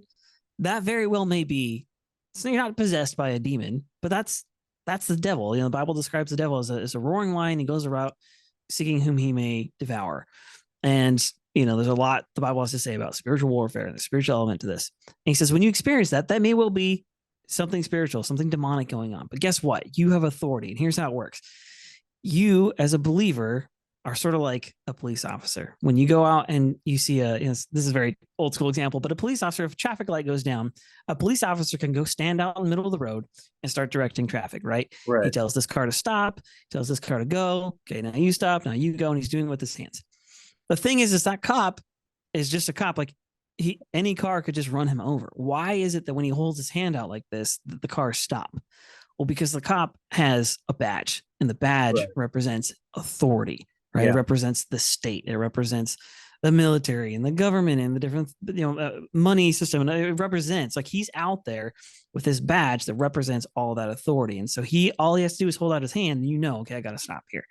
That very well may be, so you're not possessed by a demon, but that's the devil. The Bible describes the devil as a roaring lion. He goes around seeking whom he may devour. And, there's a lot the Bible has to say about spiritual warfare and the spiritual element to this. And he says, when you experience that, that may well be something spiritual, something demonic going on. But guess what? You have authority. And here's how it works. You, as a believer, are sort of like a police officer. When you go out and you see this is a very old school example, but a police officer, if a traffic light goes down, a police officer can go stand out in the middle of the road and start directing traffic, right? He Right. tells this car to stop, tells this car to go. Okay, now you stop, now you go, and he's doing it with his hands. The thing is that cop is just a cop. Like any car could just run him over. Why is it that when he holds his hand out like this, the cars stop? Well, because the cop has a badge, and the badge Right. represents authority, right? It Yeah. represents the state. It represents the military and the government and the different, money system. And it represents like he's out there with his badge that represents all that authority. And so all he has to do is hold out his hand, and okay, I got to stop here.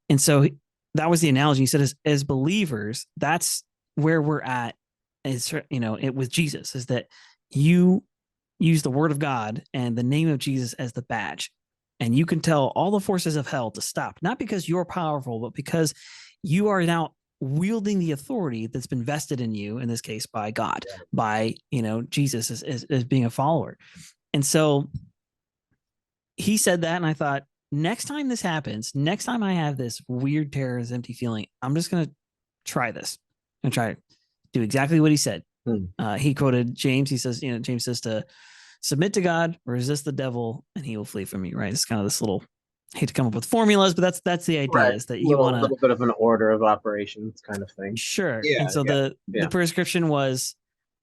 And so that was the analogy. He said, as believers, that's where we're at. Is it with Jesus is that you use the word of God and the name of Jesus as the badge, and you can tell all the forces of hell to stop, not because you're powerful, but because you are now wielding the authority that's been vested in you, in this case by God, Right. by Jesus as being a follower. And so he said that, and I thought, next time this happens, next time I have this weird terrorist empty feeling, I'm just gonna try this and try to do exactly what he said. He quoted James. He says, James says to submit to God, resist the devil, and he will flee from you. Right? It's kind of this little hate to come up with formulas, but that's the idea Right. is that you want Little to. little bit of an order of operations kind of thing. Sure. And Yeah, so yeah, the yeah. prescription was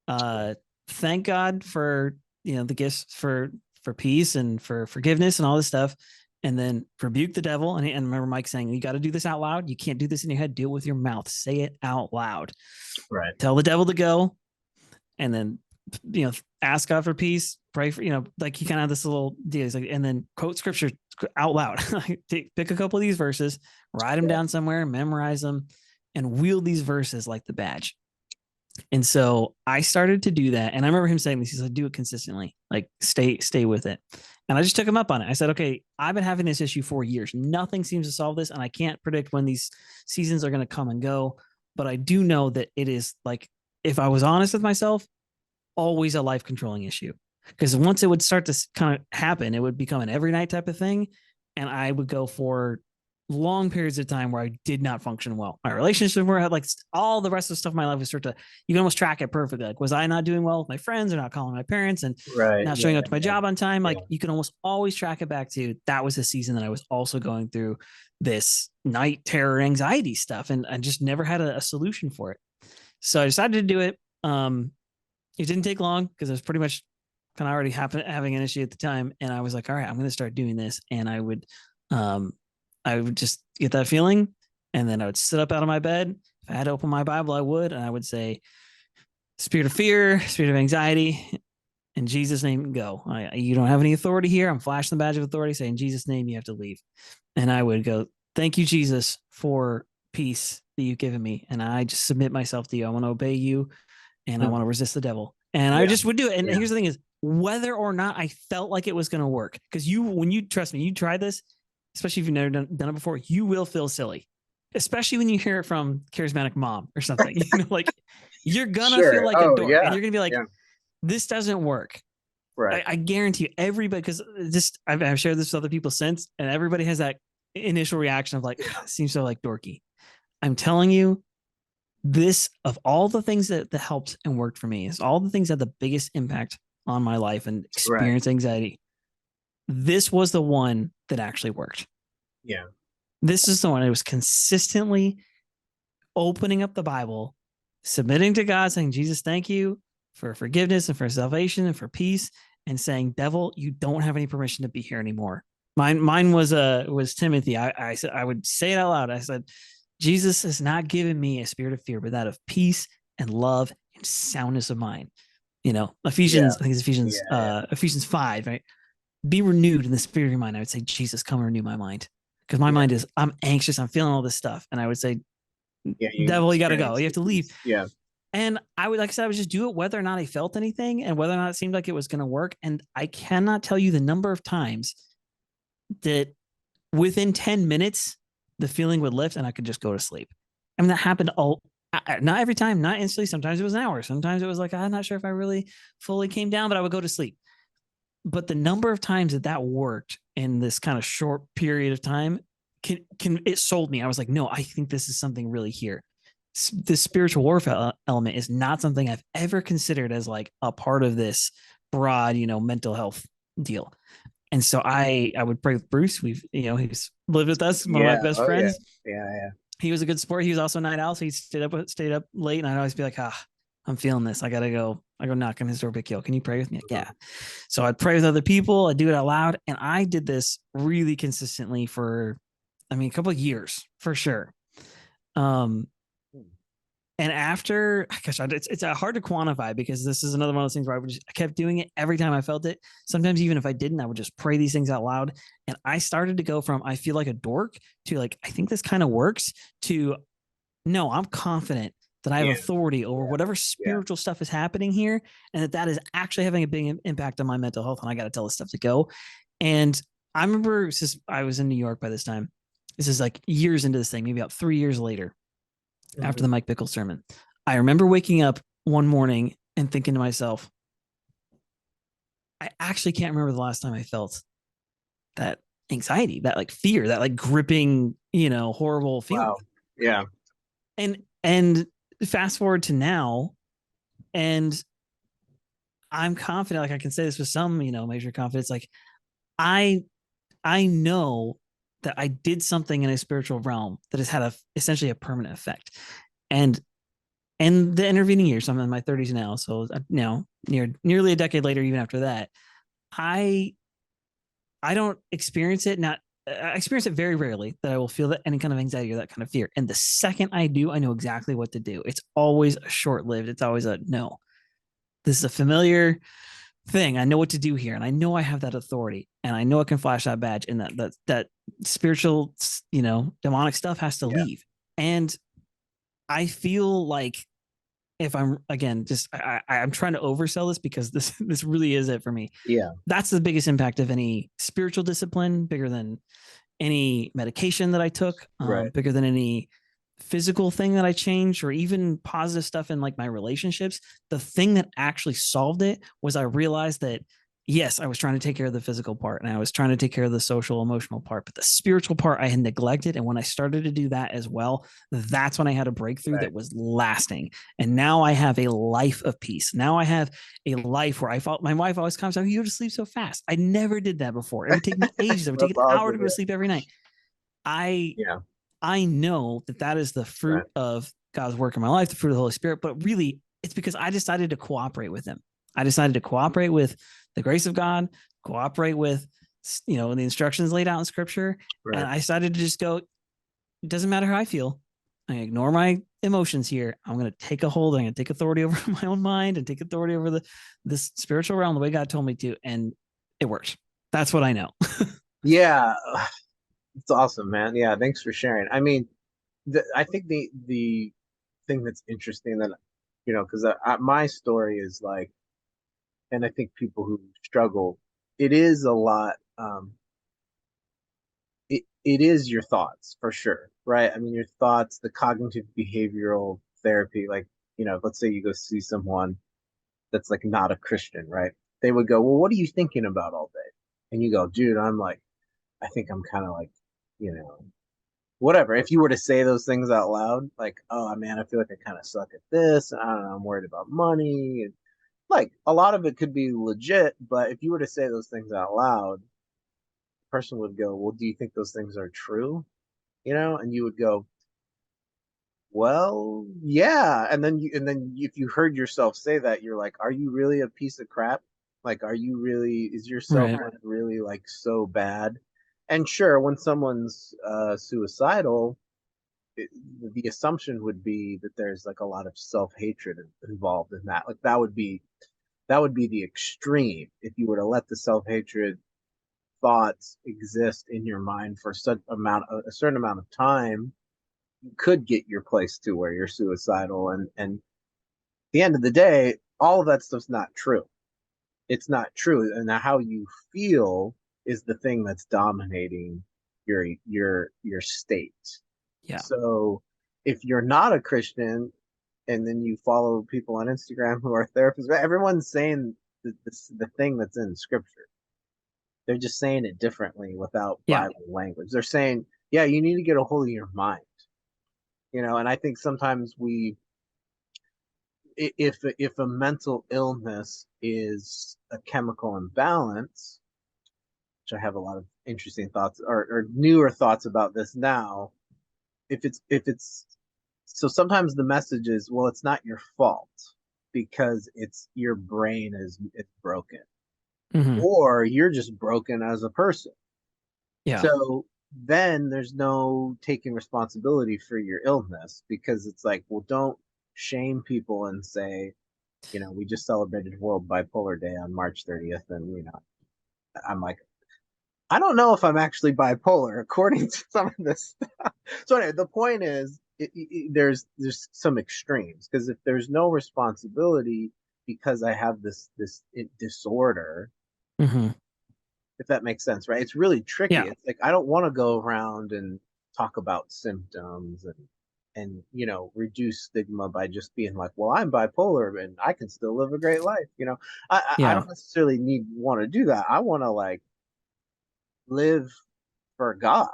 thank God for the gifts for peace and for forgiveness and all this stuff. And then rebuke the devil. And remember Mike saying, you got to do this out loud. You can't do this in your head. Do it with your mouth. Say it out loud. Right. Tell the devil to go. And then, ask God for peace. Pray for, like he kind of had this little deal. He's like, and then quote scripture out loud. Pick a couple of these verses, write them Yeah. down somewhere, memorize them, and wield these verses like the badge. And so I started to do that. And I remember him saying this, he said, do it consistently, like stay with it. And I just took him up on it. I said, okay, I've been having this issue for years. Nothing seems to solve this. And I can't predict when these seasons are going to come and go. But I do know that it is like, if I was honest with myself, always a life controlling issue. Because once it would start to kind of happen, it would become an every night type of thing. And I would go for long periods of time where I did not function well. My relationship where I had like all the rest of the stuff in my life would start to, you can almost track it perfectly. Like, was I not doing well with my friends or not calling my parents and Right. not Yeah, showing up to my yeah, job on time? Like yeah. you can almost always track it back to that was a season that I was also going through this night terror anxiety stuff. And I just never had a solution for it. So I decided to do it. It didn't take long because I was pretty much kind of already having an issue at the time. And I was like, all right, I'm going to start doing this. And I would just get that feeling. And then I would sit up out of my bed. If I had to open my Bible, I would. And I would say, spirit of fear, spirit of anxiety, in Jesus' name, go. You don't have any authority here. I'm flashing the badge of authority, saying, in Jesus' name, you have to leave. And I would go, thank you, Jesus, for peace that you've given me. And I just submit myself to you. I want to obey you and I want to resist the devil. And I Yeah. just would do it. And Yeah. here's the thing is whether or not I felt like it was going to work, because when you trust me, you try this, especially if you've never done it before, you will feel silly, especially when you hear it from charismatic mom or something, like you're going to feel like a dork and you're going to be like, this doesn't work. Right. I guarantee you everybody, because I've shared this with other people since, and everybody has that initial reaction of like, it seems so like dorky. I'm telling you, this of all the things that helped and worked for me is all the things that had the biggest impact on my life and experience anxiety. This was the one that actually worked. Yeah. This is the one. It was consistently opening up the Bible, submitting to God, saying, Jesus, thank you for forgiveness and for salvation and for peace, and saying, devil, you don't have any permission to be here anymore. Mine was Timothy. I said, I would say it out loud. I said, Jesus has not given me a spirit of fear, but that of peace and love and soundness of mind. Ephesians, I think it's Ephesians 5, right? Be renewed in the spirit of your mind. I would say, Jesus, come renew my mind. Because my mind is, I'm anxious. I'm feeling all this stuff. And I would say, devil, you got to go. You have to leave. Yeah. And I would, like I said, I would just do it whether or not I felt anything and whether or not it seemed like it was going to work. And I cannot tell you the number of times that within 10 minutes, the feeling would lift and I could just go to sleep. I mean, that happened not every time, not instantly. Sometimes it was an hour. Sometimes it was like, I'm not sure if I really fully came down, but I would go to sleep. But the number of times that worked in this kind of short period of time it sold me. I was like, no, I think this is something really here. The spiritual warfare element is not something I've ever considered as like a part of this broad, mental health deal. And so I would pray with Bruce. He's lived with us, one of my best friends. Yeah. He was a good sport. He was also a night owl, so he stayed up late, and I'd always be like, I'm feeling this. I gotta go. I go knock on his door, Yo, can you pray with me? Like, yeah. So I'd pray with other people. I'd do it out loud, and I did this really consistently for, a couple of years for sure. And after, gosh, it's hard to quantify because this is another one of those things where I kept doing it every time I felt it. Sometimes even if I didn't, I would just pray these things out loud. And I started to go from, I feel like a dork to like, I think this kind of works to, no, I'm confident that I have authority over whatever spiritual stuff is happening here. And that is actually having a big impact on my mental health. And I got to tell this stuff to go. And I remember I was in New York by this time. This is like years into this thing, maybe about 3 years later. After the Mike Bickle sermon, I remember waking up one morning and thinking to myself, I actually can't remember the last time I felt that anxiety, that like fear, that like gripping, horrible feeling. Wow. Yeah. And fast forward to now, and I'm confident, like I can say this with some, measure of confidence. Like I know that I did something in a spiritual realm that has had essentially a permanent effect. And the intervening years, I'm in my 30s now, so now nearly a decade later, even after that, I don't experience it. Not I experience it very rarely that I will feel that any kind of anxiety or that kind of fear. And the second I do, I know exactly what to do. It's always short lived. It's always a no. This is a familiar thing. I know what to do here, and I know I have that authority, and I know I can flash that badge, and that spiritual, demonic stuff has to Yeah. leave. And I feel like if I'm again just I'm trying to oversell this because this really is it for me. Yeah. That's the biggest impact of any spiritual discipline, bigger than any medication that I took, Right. bigger than any physical thing that I changed, or even positive stuff in like my relationships. The thing that actually solved it was I realized that yes, I was trying to take care of the physical part and I was trying to take care of the social, emotional part, but the spiritual part I had neglected. And when I started to do that as well, that's when I had a breakthrough Right. that was lasting. And now I have a life of peace. Now I have a life where I felt my wife always comes out, you go to sleep so fast. I never did that before. It would take me ages. It would take That's an hour to awesome. go to sleep every night. I Yeah. I know that is the fruit Right. of God's work in my life, the fruit of the Holy Spirit, but really it's because I decided to cooperate with him. I decided to cooperate with the grace of God, cooperate with, the instructions laid out in scripture. And Right. I decided to just go, it doesn't matter how I feel. I ignore my emotions here. I'm going to take a hold. I'm going to take authority over my own mind and take authority over this spiritual realm the way God told me to. And it works. That's what I know. Yeah. It's awesome, man. Yeah. Thanks for sharing. I mean, I think the thing that's interesting that because my story is like, and I think people who struggle, it is a lot. It is your thoughts for sure, right? I mean, your thoughts, the cognitive behavioral therapy, like let's say you go see someone that's like not a Christian, right? They would go, well, what are you thinking about all day? And you go, dude, I'm like, I think I'm kind of like, you know, whatever. If you were to say those things out loud, like, oh man, I feel like I kind of suck at this. I don't know, I'm worried about money. And like a lot of it could be legit, but if you were to say those things out loud, the person would go, well, do you think those things are true? And you would go, well, yeah. And then if you heard yourself say that, you're like, are you really a piece of crap? Like, is your self Right. really like so bad? And sure, when someone's suicidal, it, the assumption would be that there's like a lot of self-hatred involved in that. Like that would be the extreme if you were to let the self-hatred thoughts exist in your mind for a certain amount of time. You could get your place to where you're suicidal, and at the end of the day, all of that stuff's not true. It's not true, and how you feel is the thing that's dominating your state. Yeah. So if you're not a Christian and then you follow people on Instagram who are therapists, everyone's saying the thing that's in scripture. They're just saying it differently without Yeah. Bible language. They're saying, yeah, you need to get a hold of your mind. And I think sometimes if a mental illness is a chemical imbalance, which I have a lot of interesting thoughts or newer thoughts about this now. If it's so sometimes the message is, well, it's not your fault because it's your brain it's broken, Mm-hmm. or you're just broken as a person. Yeah. So then there's no taking responsibility for your illness, because it's like, well, don't shame people and say, we just celebrated World Bipolar Day on March 30th, and I'm like, I don't know if I'm actually bipolar according to some of this stuff. So anyway, the point is, there's some extremes, because if there's no responsibility because I have this disorder, Mm-hmm. if that makes sense, right? It's really tricky. Yeah. It's like I don't want to go around and talk about symptoms and reduce stigma by just being like, well, I'm bipolar and I can still live a great life. I Yeah. don't necessarily want to do that. I want to like live for God,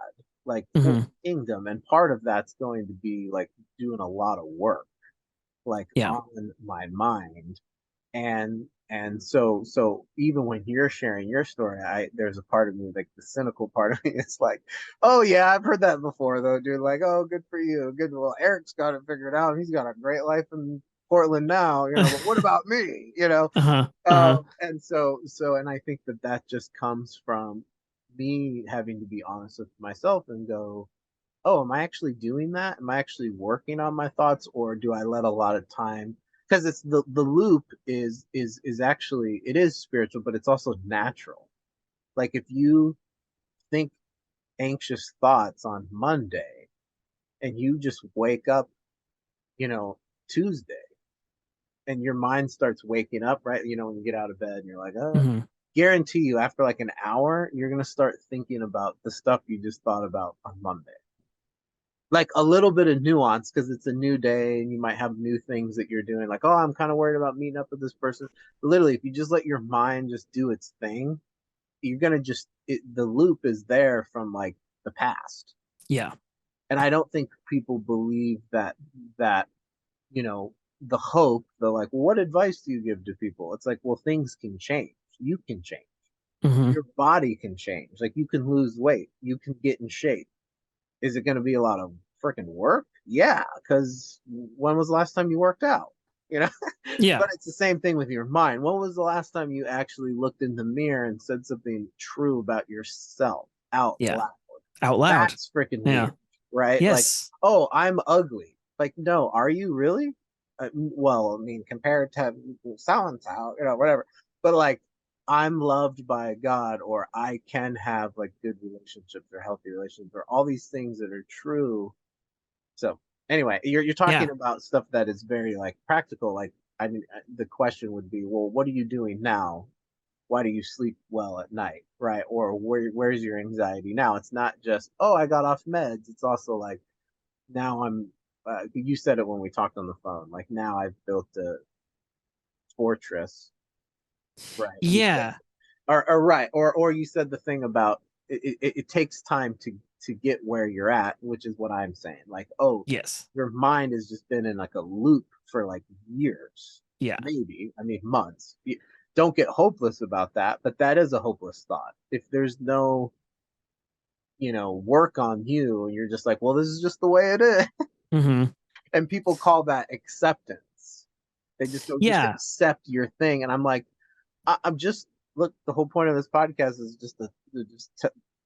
like for Mm-hmm. the kingdom. And part of that's going to be like doing a lot of work, like Yeah. on my mind. And so even when you're sharing your story, there's a part of me, like the cynical part of me, it's like, oh yeah, I've heard that before though, dude. Like, oh, good for you. Good. Well, Eric's got it figured out. He's got a great life in Portland now, but what about me? Uh-huh. Uh-huh. And I think that just comes from me having to be honest with myself and go, oh, am I actually doing that? Am I actually working on my thoughts, or do I let a lot of time? Because it's the loop is actually, it is spiritual, but it's also natural. Like if you think anxious thoughts on Monday and you just wake up, you know, Tuesday, and your mind starts waking up, right? When you get out of bed and you're like, Mhm. guarantee you after like an hour, you're gonna start thinking about the stuff you just thought about on Monday. Like a little bit of nuance because it's a new day and you might have new things that you're doing. Like, oh, I'm kind of worried about meeting up with this person. But literally, if you just let your mind just do its thing, you're gonna the loop is there from like the past. Yeah. And I don't think people believe that you know the hope. The like, well, what advice do you give to people? It's like, well, things can change. You can change. Mhm. Your body can change. Like you can lose weight. You can get in shape. Is it going to be a lot of freaking work? Yeah, because when was the last time you worked out? You know, Yeah. but it's the same thing with your mind. When was the last time you actually looked in the mirror and said something true about yourself out Yeah. loud? Out loud. That's freaking Yeah. weird, right? Like, Yes. oh, I'm ugly. Like, no, are you really? Well, I mean, compared to so and so, whatever. But like, I'm loved by God, or I can have like good relationships or healthy relationships, or all these things that are true. So anyway, you're talking Yeah. about stuff that is very like practical. Like, I mean, the question would be, well, what are you doing now? Why do you sleep well at night, right? Or where's your anxiety now? It's not just, oh, I got off meds. It's also like, now I'm. You said it when we talked on the phone. Like now I've built a fortress, right? You said, Yeah. or right, or you said the thing about it takes time to get where you're at, which is what I'm saying. Like, oh, Yes. your mind has just been in like a loop for like years, Yeah. maybe, I mean months. Don't get hopeless about that, but that is a hopeless thought. If there's no, work on you and you're just like, well, this is just the way it is. Mhm. And people call that acceptance. They just go, just Yeah. accept your thing. And I'm like, I'm just, look, the whole point of this podcast is just to just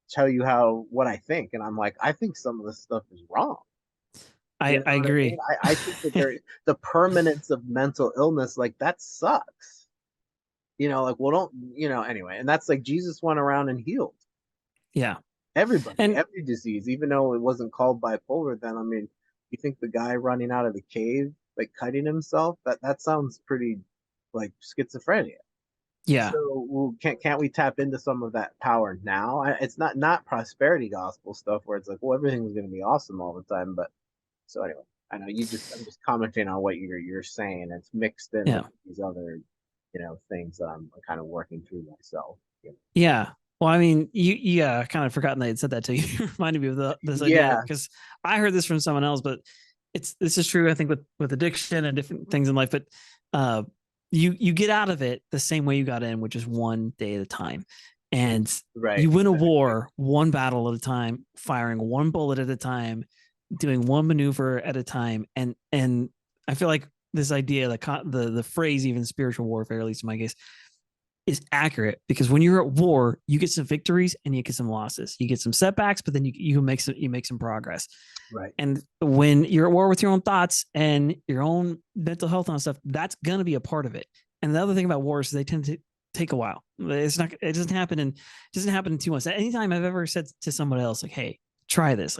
tell you what I think. And I'm like, I think some of this stuff is wrong. You know I what I mean? agree. I think that the permanence of mental illness, like that sucks. Like, well, don't, anyway. And that's like Jesus went around and healed Yeah. everybody, And every disease, even though it wasn't called bipolar then. I mean, you think the guy running out of the cave, like cutting himself, that sounds pretty like schizophrenia. yeah. So well, can't we tap into some of that power now? It's not prosperity gospel stuff where it's like, well, everything's going to be awesome all the time. But so anyway, I know I'm just commenting on what you're saying. It's mixed in with Yeah. these other, things that I'm kind of working through myself. Yeah. Well, I mean, I kind of forgotten that I'd said that to you. You reminded me of this idea Yeah, because I heard this from someone else, but this is true, I think, with addiction and different things in life. But uh, you get out of it the same way you got in, which is one day at a time. And right, you win a exactly. war one battle at a time, firing one bullet at a time, doing one maneuver at a time. And I feel like this idea, the phrase, even spiritual warfare, at least in my case, is accurate because when you're at war, you get some victories and you get some losses. You get some setbacks, but then you make some progress. Right. And when you're at war with your own thoughts and your own mental health and stuff, that's gonna be a part of it. And the other thing about wars is they tend to take a while. It doesn't happen in 2 months. Anytime I've ever said to someone else, like, hey, try this,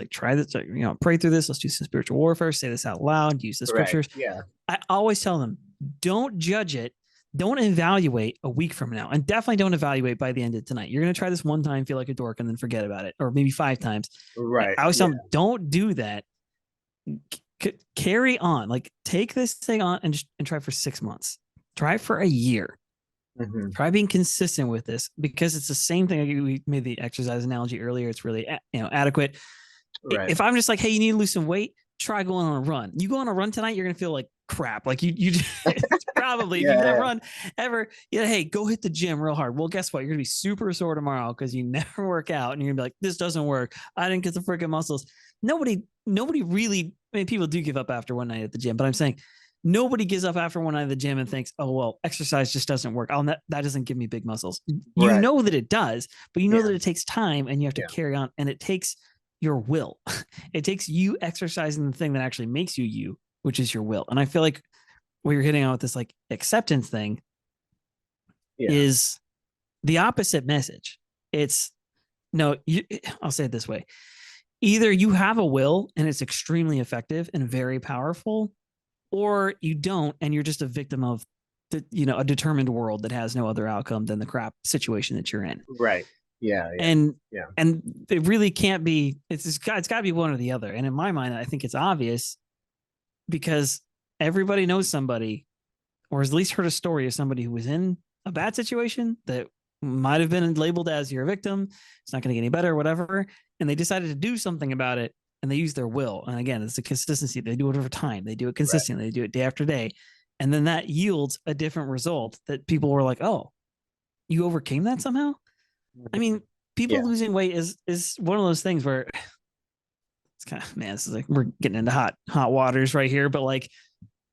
pray through this, let's do some spiritual warfare, say this out loud, use the Right. scriptures. Yeah. I always tell them, don't judge it. Don't evaluate a week from now, and definitely don't evaluate by the end of tonight. You're going to try this one time, feel like a dork, and then forget about it, or maybe 5 times. I Right. always tell Yeah. them, don't do that. Carry on, like take this thing on and try for 6 months. Try for a year. Hmm. Try being consistent with this because it's the same thing. We made the exercise analogy earlier. It's really adequate. Right. If I'm just like, hey, you need to lose some weight, try going on a run. You go on a run tonight, you're gonna feel like crap. Like you probably, if you've Yeah. never run ever, hey, go hit the gym real hard. Well, guess what? You're gonna be super sore tomorrow because you never work out, and you're gonna be like, this doesn't work. I didn't get the freaking muscles. Nobody really. I mean, people do give up after one night at the gym, but I'm saying nobody gives up after one night at the gym and thinks, oh well, exercise just doesn't work. Oh, that doesn't give me big muscles. You Right. know that it does, but you know Yeah. that it takes time, and you have to Yeah. carry on, and it takes your will. It takes you exercising the thing that actually makes you you, which is your will. And I feel like what you're hitting on with this like acceptance thing Yeah. is the opposite message. It's no, I'll say it this way. Either you have a will and it's extremely effective and very powerful, or you don't and you're just a victim of a determined world that has no other outcome than the crap situation that you're in. Right. Yeah. Yeah. And Yeah. and it really can't be. It's got to be one or the other. And in my mind, I think it's obvious because everybody knows somebody, or has at least heard a story of somebody who was in a bad situation that might have been labeled as your victim. It's not going to get any better, or whatever. And they decided to do something about it, and they use their will. And again, it's a consistency. They do it over time. They do it Right. consistently. They do it day after day. And then that yields a different result that people were like, oh, you overcame that somehow? I mean, people losing weight is one of those things where it's kind of, man, this is like, we're getting into hot waters right here. But like,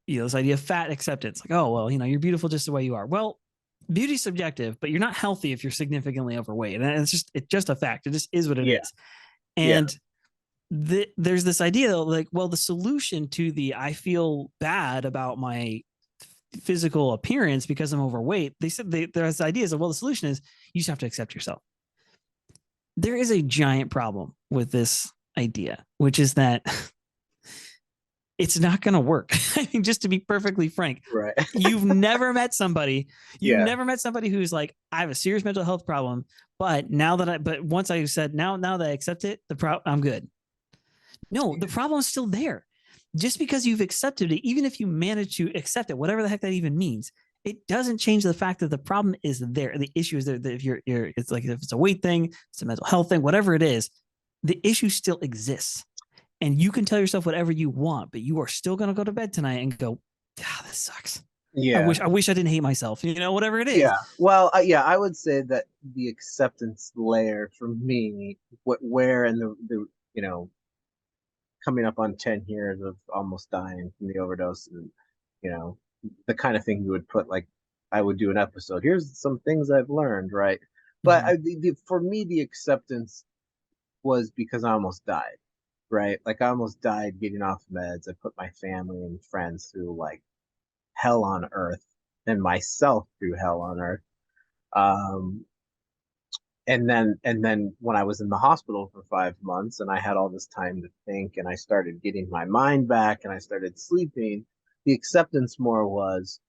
this idea of fat acceptance, like, oh, well, you're beautiful just the way you are. Well, beauty's subjective, but you're not healthy if you're significantly overweight. And it's just a fact. It just is what it is. And there's this idea that like, well, the solution to I feel bad about my physical appearance because I'm overweight. They said there's ideas of, well, the solution is you just have to accept yourself. There is a giant problem with this idea, which is that it's not going to work. I mean, just to be perfectly frank, right. you've never met somebody who's like, I have a serious mental health problem, but once I said now that I accept it, I'm good. No, the problem is still there. Just because you've accepted it, even if you manage to accept it, whatever the heck that even means, it doesn't change the fact that the problem is there. The issue is there. That if it's like, if it's a weight thing, it's a mental health thing, whatever it is, the issue still exists. And you can tell yourself whatever you want, but you are still going to go to bed tonight and go, this sucks. Yeah. I wish I didn't hate myself, whatever it is. Yeah. Well, I would say that the acceptance layer for me, where in the coming up on 10 years of almost dying from the overdose, and the kind of thing you would put, like, I would do an episode, here's some things I've learned, right? But for me, the acceptance was because I almost died, right? Like, I almost died getting off meds. I put my family and friends through like hell on earth, and myself through hell on earth. um and then when I was in the hospital for 5 months and I had all this time to think, and I started getting my mind back and I started sleeping, the acceptance more was,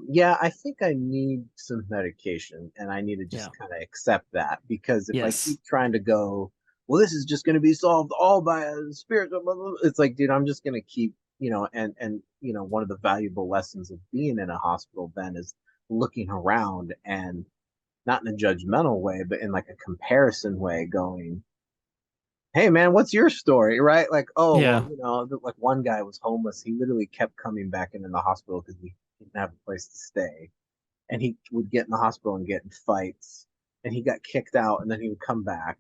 yeah, I think I need some medication and I need to just kind of accept that, because if I keep trying to go, well, this is just going to be solved all by a spirit, it's like, dude, I'm just going to keep, and one of the valuable lessons of being in a hospital then is looking around, and not in a judgmental way, but in like a comparison way, going, hey man, what's your story? Right? Like, oh, well, like one guy was homeless. He literally kept coming back in the hospital because he didn't have a place to stay. And he would get in the hospital and get in fights. And he got kicked out, and then he would come back.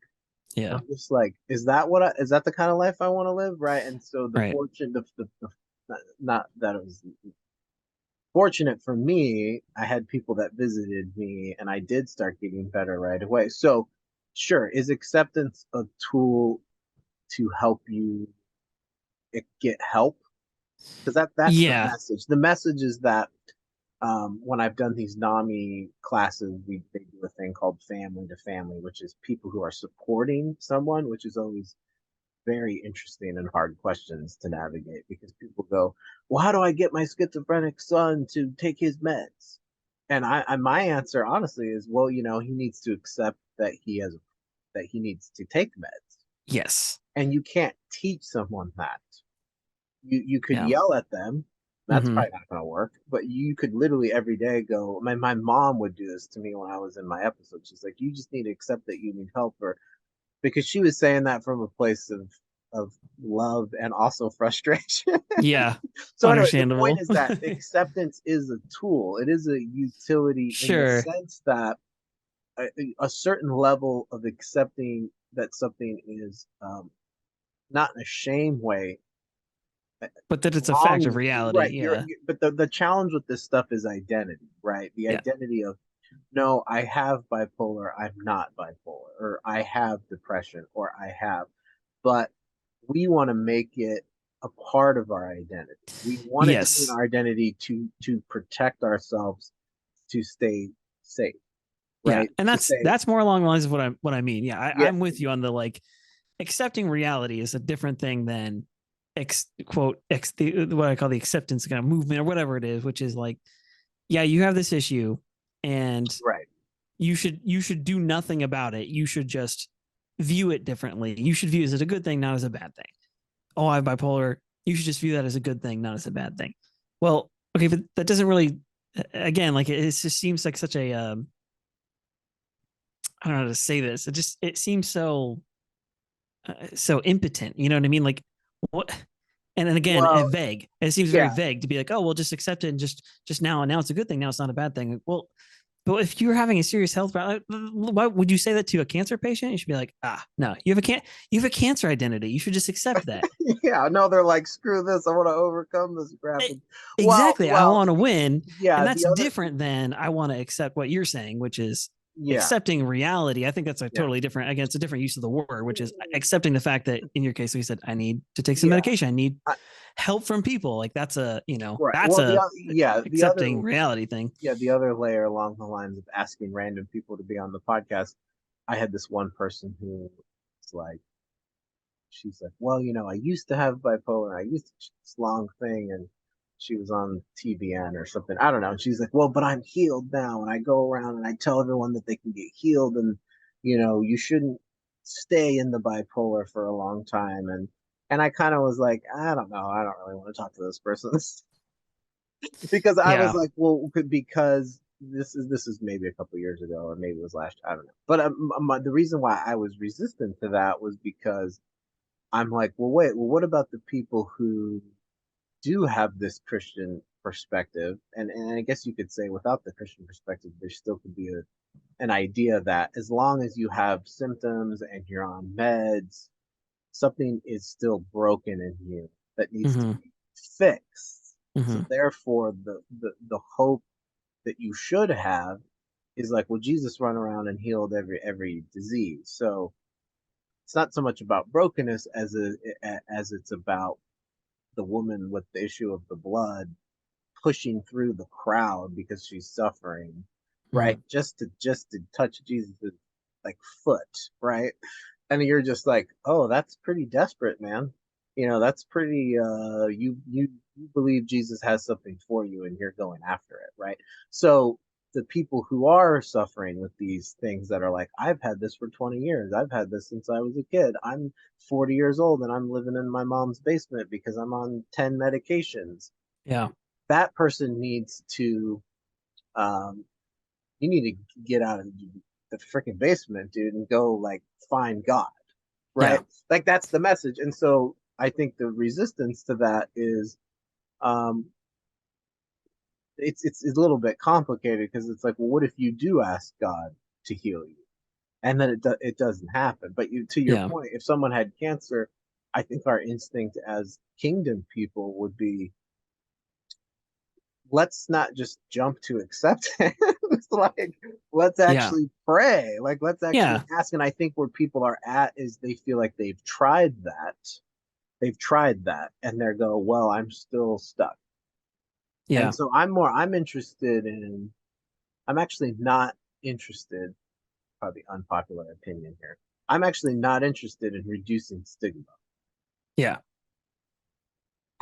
Yeah. I'm just like, is that the kind of life I want to live? Right. And so the fortune, not that it was fortunate for me, I had people that visited me and I did start getting better right away. So, sure, is acceptance a tool to help you get help? Because that's the message. The message is that when I've done these NAMI classes, they do a thing called family to family, which is people who are supporting someone, which is always very interesting and hard questions to navigate, because people go, well, how do I get my schizophrenic son to take his meds? And my answer honestly is, well, he needs to accept that he needs to take meds. Yes. And you can't teach someone that. You could yell at them. That's probably not going to work. But you could literally every day go, my mom would do this to me when I was in my episode. She's like, you just need to accept that you need help, or because she was saying that from a place of of love and also frustration. Yeah, So anyway, the point understandable. is that acceptance is a tool. It is a utility in the Sure, sense that a, a certain level of accepting that something is not in a shame way but that it's a fact of wrong, right? reality. Yeah, But the challenge with this stuff is identity, right? The yeah, identity of no, I have bipolar, I'm not bipolar, or I have depression, or I have, but we want to make it a part of our identity. We want it to be in yes, our identity to protect ourselves, to stay safe, yeah, right? and To say, that's more along the lines of what I mean. Yeah, yeah, I'm with you on the like accepting reality is a different thing than what I call the acceptance kind of movement or whatever it is, which is like, yeah, you have this issue, and right, you should do nothing about it. You should just view it differently. You should view it as a good thing, not as a bad thing. Oh, I have bipolar. You should just view that as a good thing, not as a bad thing. Well, okay, but that doesn't really. Again, like it just seems like such a. I don't know how to say this. It seems so impotent. You know what I mean? Like what? And then again, well, vague. It seems very yeah, vague to be like, oh, well, just accept it and just now it's a good thing. Now it's not a bad thing. Well, but if you're having a serious health problem, why would you say that to a cancer patient? You should be like, no, you have a cancer identity. You should just accept that. yeah. No, they're like, screw this. I want to overcome this crap. It, Well, exactly. I well, want to win. And yeah. that's The other, different than I want to accept what you're saying, which is yeah, accepting reality. I think that's a yeah, totally different, again, it's a different use of the word, which is accepting the fact that in your case, like you said, I need to take some yeah. medication. I need I, help from people. Like right. that's Well, a the other, accepting reality thing. yeah, the other layer along the lines of asking random people to be on the podcast. I had this one person who was like, she's like, well, I used to have bipolar. I used to this long thing, and she was on TBN or something. I don't know. And she's like, well, but I'm healed now, and I go around and I tell everyone that they can get healed, and you shouldn't stay in the bipolar for a long time. And I kind of was like, I don't know. I don't really want to talk to this person because I was Yeah. like, well, because this is maybe a couple years ago, or maybe it was last year. I don't know. But the reason why I was resistant to that was because I'm like, well, wait, well, what about the people who do have this Christian perspective? And I guess you could say without the Christian perspective, there still could be an idea that as long as you have symptoms and you're on meds, something is still broken in you that needs to Mm-hmm. be fixed. Mm-hmm. So therefore, the hope that you should have is like, well, Jesus run around and healed every disease. So it's not so much about brokenness as it's about the woman with the issue of the blood pushing through the crowd because she's suffering, Mm-hmm. right? Just to touch Jesus's like foot, right? And you're just like, oh, that's pretty desperate, man. That's pretty you believe Jesus has something for you and you're going after it, right? So the people who are suffering with these things that are like, I've had this for 20 years. I've had this since I was a kid. I'm 40 years old and I'm living in my mom's basement because I'm on 10 medications. Yeah. That person needs to um you need to get out of the freaking basement, dude, and go like find God, right? Yeah. Like that's the message. And so I think the resistance to that is um it's a little bit complicated because it's like, well, what if you do ask God to heal you? And then it doesn't happen. But to your Yeah. point, if someone had cancer, I think our instinct as kingdom people would be, let's not just jump to acceptance. Like, let's Yeah. actually pray. Like, let's actually Yeah. ask. And I think where people are at is they feel like they've tried that. They've tried that, and they're go, well, I'm still stuck. And Yeah. so I'm interested in. I'm actually not interested. Probably unpopular opinion here. I'm actually not interested in reducing stigma. Yeah.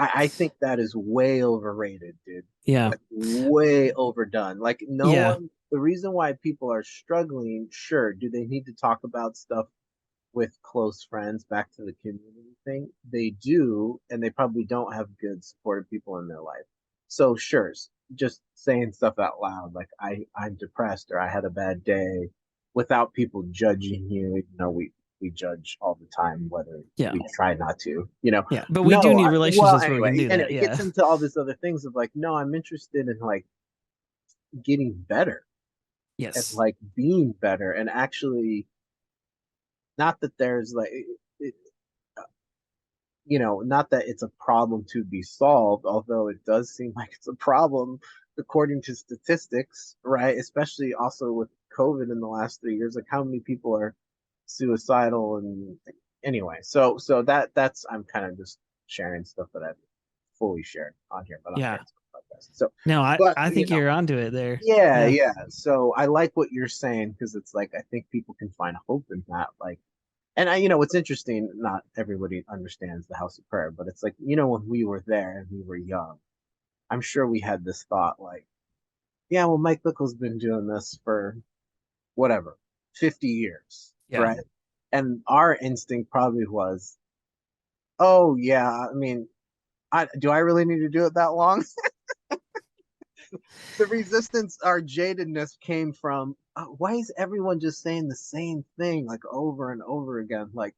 I think that is way overrated, dude. Yeah. Like way overdone. Like no Yeah. one. The reason why people are struggling, sure, do they need to talk about stuff with close friends? Back to the community thing, they do, and they probably don't have good supportive people in their life. So sure, just saying stuff out loud, like I'm depressed or I had a bad day, without people judging you. we judge all the time, whether Yeah. we try not to, you know. Yeah. But we No, do need well, relationships where we can anyway, do and that. it Yeah. gets into all this other things of like, no, I'm interested in like getting better and Yes. like being better, and actually, not that there's like, it, not that it's a problem to be solved, although it does seem like it's a problem according to statistics, right? Especially also with COVID in the last 3 years, like how many people are suicidal, and anyway, so that's I'm kind of just sharing stuff that I've fully shared on here, but on Yeah. Eric's podcast. So, No, but I think you're onto it there. yeah, Yeah. yeah. So I like what you're saying because it's like I think people can find hope in that, like. And what's interesting, not everybody understands the House of Prayer, but it's like, when we were there and we were young, I'm sure we had this thought like, yeah, well, Mike Bickle's been doing this for whatever, 50 years, Yeah. right? And our instinct probably was, oh, yeah, I mean, do I really need to do it that long? The resistance, our jadedness came from, why is everyone just saying the same thing like over and over again? Like,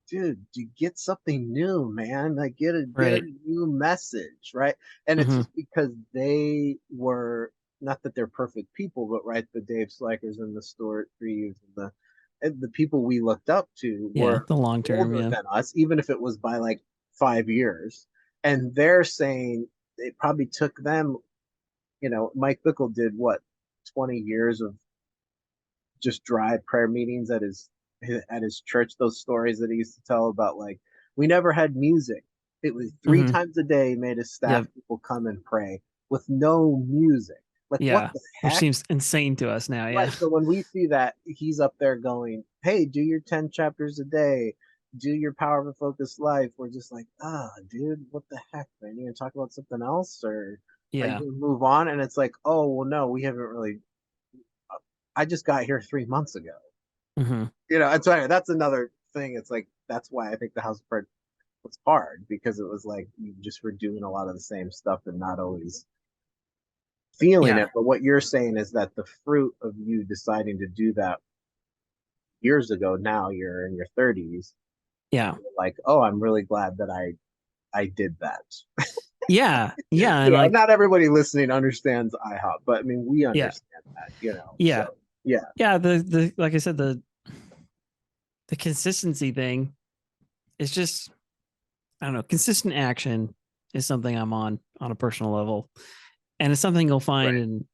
dude, you get something new, man. Like get a Right. new message, right? And it's Hmm. just because they were, not that they're perfect people, but right, the Dave Slikers and the Stuart Reeves and the people we looked up to Yeah. were The long term. older Yeah. than us, even if it was by like 5 years. And they're saying it probably took them, Mike Bickle did what, 20 years of just dry prayer meetings at his church, those stories that he used to tell about like we never had music. It was three Hmm. times a day made his staff Yep. people come and pray with no music. Like what Yeah. the Which heck? seems insane to us now. Yeah. Right. So when we see that he's up there going, hey, do your 10 chapters a day, do your power of a focused life, we're just like, dude, what the heck, man? You gonna talk about something else, or are you Yeah. gonna move on? And it's like, oh well, no, we haven't really. I just got here 3 months ago. Hmm. And so anyway, that's another thing. It's like that's why I think the House of Cards was hard, because it was like you just were doing a lot of the same stuff and not always feeling Yeah. it. But what you're saying is that the fruit of you deciding to do that years ago, now you're in your 30s, Yeah. like, oh, I'm really glad that I did that. Yeah. Yeah. And like, Not everybody listening understands IHOP, but I mean we yeah. understand that. So Yeah. yeah, Yeah. The like I said, the consistency thing is just, I don't know, consistent action is something I'm on a personal level. And it's something you'll find right. in,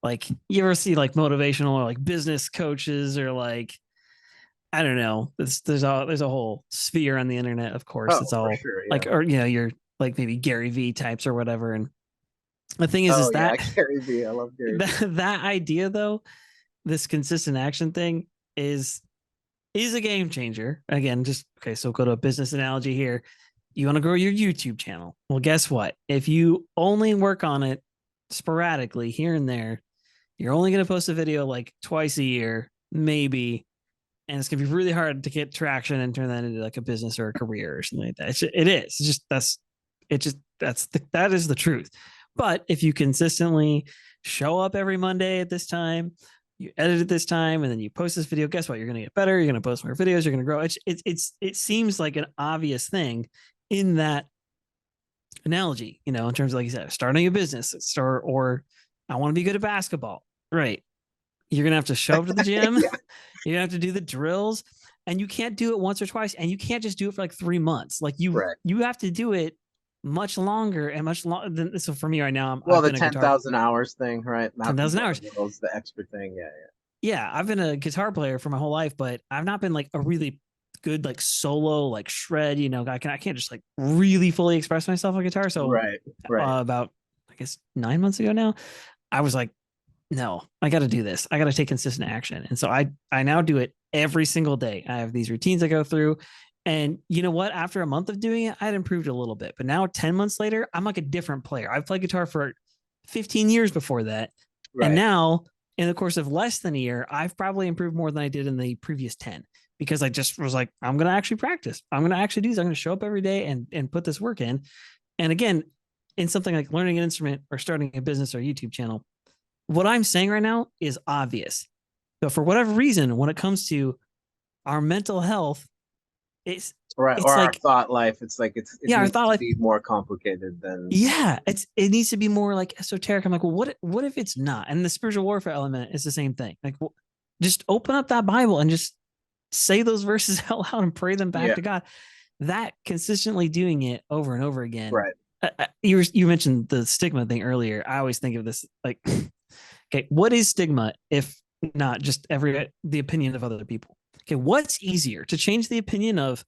like, you ever see like motivational or like business coaches, or like, I don't know, there's a whole sphere on the internet, of course. Oh, It's for all sure, yeah. like, or you're like maybe Gary V types or whatever. And the thing Oh is yeah, that Gary V. I love Gary V. that idea though, this consistent action thing is a game changer. Again, just okay, so go to a business analogy here. You want to grow your YouTube channel. Well, guess what? If you only work on it sporadically here and there, you're only going to post a video like twice a year, maybe, and it's going to be really hard to get traction and turn that into like a business or a career or something like that. It is. It's just that is the truth. But if you consistently show up every Monday at this time, you edit it this time, and then you post this video, guess what? You're going to get better. You're going to post more videos. You're going to grow. It seems like an obvious thing in that analogy, in terms of, like you said, starting a business, or I want to be good at basketball. Right. You're gonna have to show up to the gym. Yeah, You're gonna have to do the drills, and you can't do it once or twice, and you can't just do it for like 3 months. Like right. you have to do it much longer and much longer. So for me right now, Well, I've the been a guitar 10,000 hours thing, right? ten Not thousand one hours. of those, the extra thing. Yeah, Yeah, I've been a guitar player for my whole life, but I've not been like a really good like solo like shred. I can't just like really fully express myself on guitar. So right, right. about, I guess, 9 months ago now, I was like, no, I got to do this. I got to take consistent action. And so I now do it every single day. I have these routines I go through. And you know what? After a month of doing it, I had improved a little bit. But now 10 months later, I'm like a different player. I've played guitar for 15 years before that. And Right. now, in the course of less than a year, I've probably improved more than I did in the previous 10, because I just was like, I'm going to actually practice. I'm going to actually do this. I'm going to show up every day and put this work in. And again, in something like learning an instrument or starting a business or a YouTube channel, what I'm saying right now is obvious. But for whatever reason, when it comes to our mental health, it's Right. Or it's our like, thought life. It's like it yeah, our needs thought to life, be more complicated than yeah, it needs to be more like esoteric. I'm like, well, what if it's not? And the spiritual warfare element is the same thing. Like, well, just open up that Bible and just say those verses out loud and pray them back yeah. to God. That consistently doing it over and over again. Right. You mentioned the stigma thing earlier. I always think of this like, okay, what is stigma if not just the opinion of other people? Okay, what's easier to change the opinion of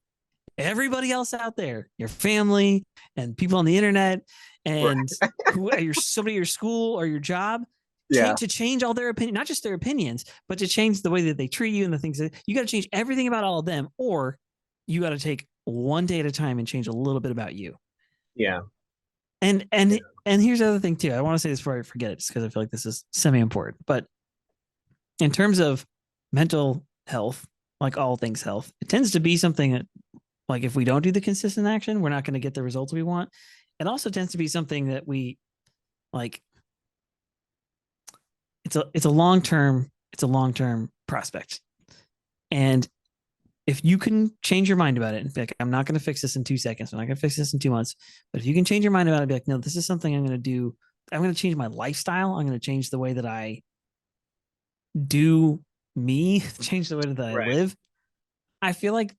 everybody else out there, your family and people on the internet, Right. and somebody at your school or your job, Yeah. to change all their opinion, not just their opinions, but to change the way that they treat you and the things that you got to change everything about all of them, or you got to take one day at a time and change a little bit about you. Yeah. And Yeah. and here's the other thing too. I want to say this before I forget it, just because I feel like this is semi-important. But in terms of mental health, like all things health, it tends to be something that, like, if we don't do the consistent action, we're not going to get the results we want. It also tends to be something that we like. It's a long term prospect, and if you can change your mind about it and be like, I'm not going to fix this in 2 seconds, I'm not going to fix this in 2 months, but if you can change your mind about it and be like, no, this is something I'm going to do. I'm going to change my lifestyle. I'm going to change the way that I do me, change the way that I Right. live. I feel like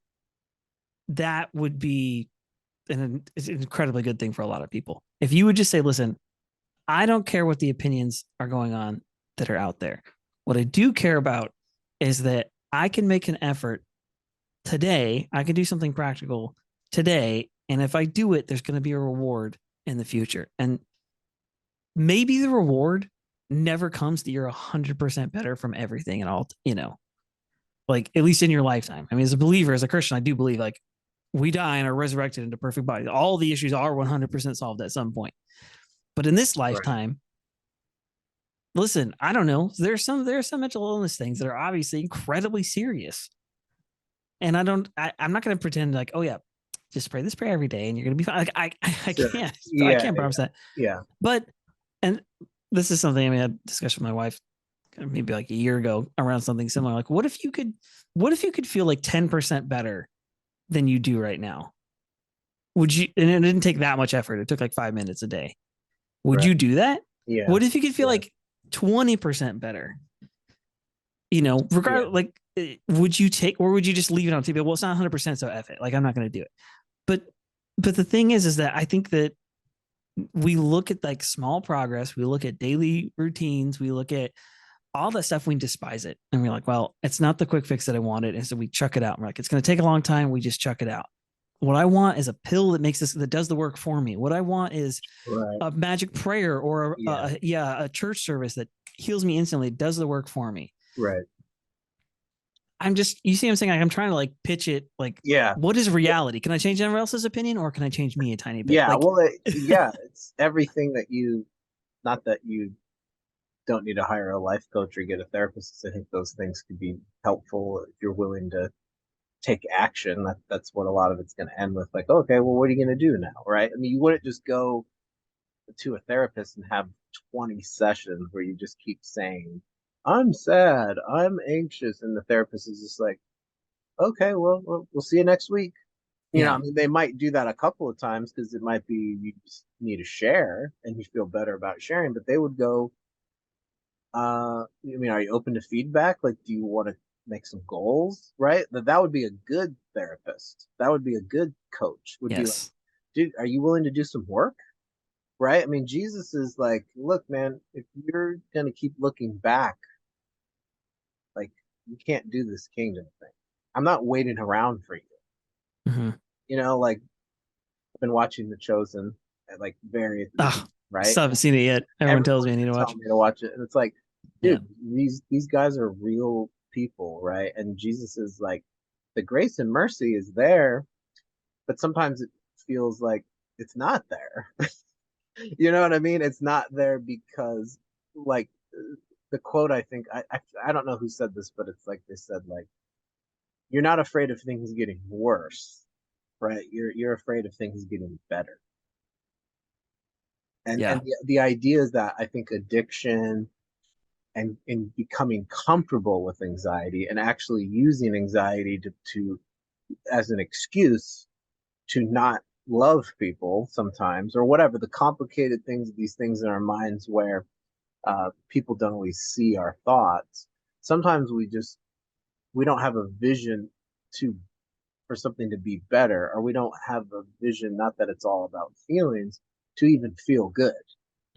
that would be an incredibly good thing for a lot of people. If you would just say, listen, I don't care what the opinions are going on that are out there. What I do care about is that I can make an effort today. I can do something practical today. And if I do it, there's going to be a reward in the future. And maybe the reward never comes that you're 100% better from everything and all, like at least in your lifetime. I mean, as a believer, as a Christian, I do believe like we die and are resurrected into perfect bodies. All the issues are 100% solved at some point. But in this Right. lifetime, listen, I don't know. There's some mental illness things that are obviously incredibly serious. And I'm not going to pretend like, oh yeah, just pray this prayer every day and you're going to be fine. Like I Sure. can't, I Yeah. can't promise that. Yeah. But, and this is something I had a discussion with my wife maybe like a year ago around something similar. Like, what if you could feel like 10% better than you do right now? Would you, and it didn't take that much effort. It took like 5 minutes a day. Would Right. you do that? Yeah. What if you could feel Yeah. like 20% better? Yeah. Regardless, like, would you take, or would you just leave it on TV? Well, it's not 100%, so F it. Like, I'm not going to do it. But, the thing is that I think that we look at like small progress, we look at daily routines, we look at all that stuff, we despise it. And we're like, well, it's not the quick fix that I wanted. And so we chuck it out. And we're like, it's going to take a long time. We just chuck it out. What I want is a pill that does the work for me. What I want is Right. a magic prayer or Yeah. a church service that heals me instantly, does the work for me. Right. You see what I'm saying? Like, I'm trying to like pitch it like, Yeah. what is Yeah. reality? Can I change everyone else's opinion or can I change me a tiny bit? Yeah. Like, Well, yeah, it's everything that not that you don't need to hire a life coach or get a therapist. I think those things could be helpful if you're willing to take action. That's what a lot of it's going to end with. Like, okay, well, what are you going to do now? Right. I mean, you wouldn't just go to a therapist and have 20 sessions where you just keep saying, I'm sad, I'm anxious. And the therapist is just like, okay, well, we'll see you next week. I yeah, mean, they might do that a couple of times because it might be you just need to share and you feel better about sharing, but they would go, I mean, are you open to feedback? Like, do you want to make some goals? Right? That would be a good therapist. That would be a good coach, would be like, yes, dude, are you willing to do some work? Right? I mean, Jesus is like, look, man, if you're going to keep looking back, like, you can't do this kingdom thing. I'm not waiting around for you. mm-hmm. Like, I've been watching The Chosen at like various, Oh, right? still haven't seen it yet. Everyone tells me I Everyone's need to been watch. telling me to watch it, and it's like, Yeah, dude, these guys are real people, right? And Jesus is like, the grace and mercy is there, but sometimes it feels like it's not there. You know what I mean? It's not there because, like, the quote, I think, I don't know who said this, but it's like they said, like, you're not afraid of things getting worse, right? You're afraid of things getting better. And yeah, the idea is that I think addiction and becoming comfortable with anxiety and actually using anxiety to as an excuse to not love people sometimes, or whatever the complicated things, these things in our minds where people don't always see our thoughts. Sometimes we don't have a vision to for something to be better, or we don't have a vision, not that it's all about feelings, to even feel good.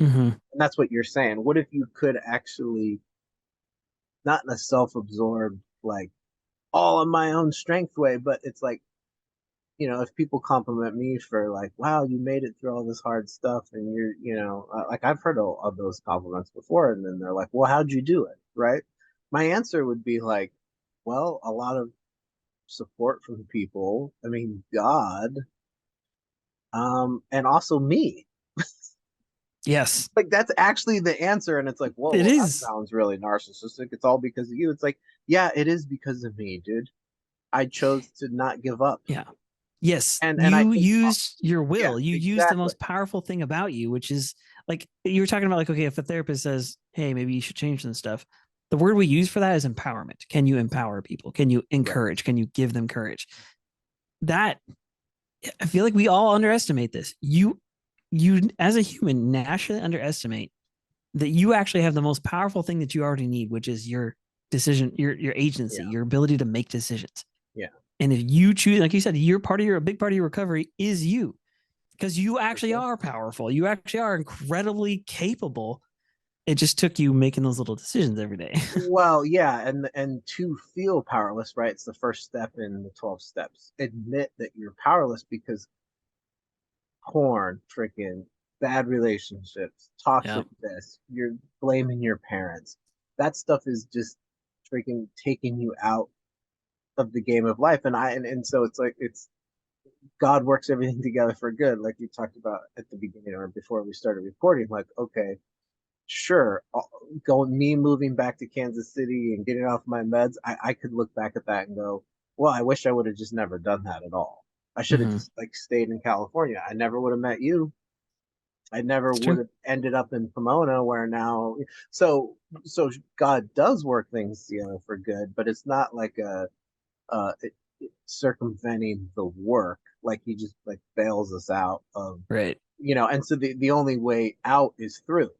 Mm-hmm. And that's what you're saying. What if you could actually, not in a self-absorbed, like all of my own strength way, but it's like, if people compliment me for like, wow, you made it through all this hard stuff, and like I've heard of those compliments before, and then they're like, well, how'd you do it? Right? My answer would be like, well, a lot of support from people. I mean, God, and also me. Yes, Like that's actually the answer, and it's like, whoa, it well, that is. sounds really narcissistic. It's all because of you. It's like, yeah, it is because of me, dude. I chose to not give up, Yeah. Yes, and I you think, used your yeah, will. You used the exactly, most powerful thing about you, which is like you were talking about, like, okay, if a therapist says, hey, maybe you should change some stuff, the word we use for that is empowerment. Can you empower people? Can you yeah, encourage? Can you give them courage? That, I feel like we all underestimate this. You as a human naturally underestimate that you actually have the most powerful thing that you already need, which is your decision, your agency, yeah, your ability to make decisions. yeah, And if you choose, like you said, a big part of your recovery is you, because you for actually sure. are powerful. You actually are incredibly capable. It just took you making those little decisions every day. Well, yeah, and to feel powerless, right? It's the first step in the 12 steps. Admit that you're powerless, because porn, freaking bad relationships, Yeah. toxic this, you're blaming your parents. That stuff is just freaking taking you out of the game of life. And so it's like, it's God works everything together for good, like you talked about at the beginning or before we started recording. Like, okay, sure, going me moving back to Kansas City and getting off my meds, I could look back at that and go, well, I wish I would have just never done that at all. I should have Mm-hmm. just like stayed in California. I never would have met you. I never It's would true. have ended up in Pomona, where now. So so God does work things for good, but it's not like circumventing the work. Like he just like bails us out of, Right. and so the only way out is through,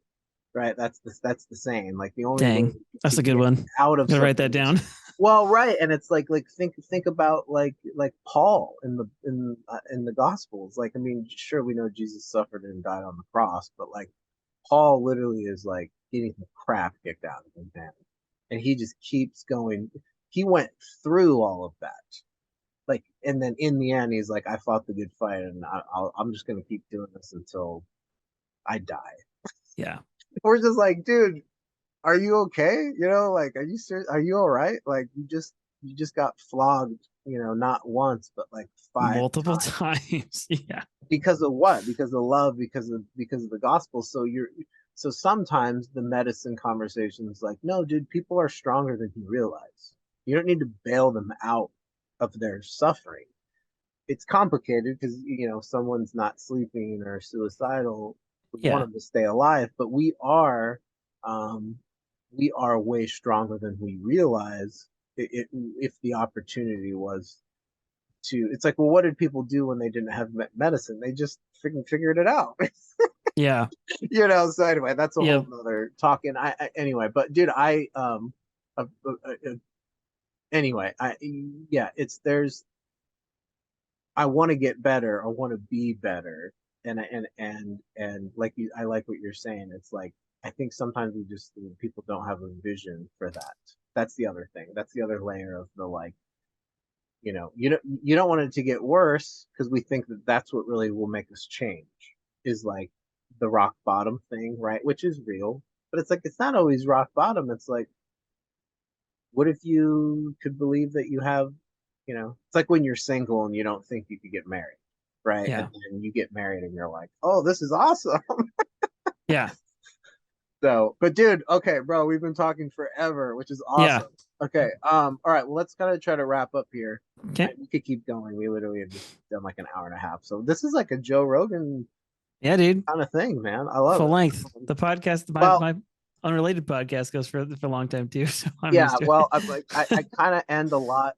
right? That's the saying. Like the only way Dang. That's to a good get one. out of Gotta write that something is, down. well, right. And it's like think about like Paul in the Gospels. Like, I mean, sure, we know Jesus suffered and died on the cross, but like Paul literally is like getting the crap kicked out of him, man, and he just keeps going. He went through all of that, like, and then in the end, he's like, I fought the good fight, and I'm just gonna keep doing this until I die. Yeah. We're just like, dude, are you okay? Like, are you serious? Are you all right? Like, you just got flogged, not once, but like 5 Multiple times. times. Yeah. Because of what? Because of love, because of the gospel. So sometimes the medicine conversation is like, no, dude, people are stronger than you realize. You don't need to bail them out of their suffering. It's complicated because someone's not sleeping or suicidal. We want Yeah. them to stay alive, but um, we are way stronger than we realize. If the opportunity was to, it's like, well, what did people do when they didn't have medicine? They just freaking figured it out. Yeah. So anyway, that's a whole Yep. nother talking. Anyway, but dude, uh, uh, uh, anyway, yeah, I want to get better. I want to be better. And like I like what you're saying. It's like, I think sometimes people don't have a vision for that. That's the other thing. That's the other layer of the, like, you don't want it to get worse, because we think that that's what really will make us change, is like the rock bottom thing, right? Which is real, but it's like, it's not always rock bottom. It's like, what if you could believe that you have, it's like when you're single and you don't think you could get married, right? And Yeah. then you get married and you're like, oh, this is awesome. Yeah. So, but dude, okay, bro, we've been talking forever, which is Yeah. awesome. Okay, all right, well, let's kind of try to wrap up here. Okay. We could keep going. We literally have just done like an hour and a half. So this is like a Joe Rogan Yeah, dude. kind of thing, man. I love Full it. length. The podcast, Well, my unrelated podcast goes for a long time too. So I'm Yeah, used to well, it. I'm like I kind of end a lot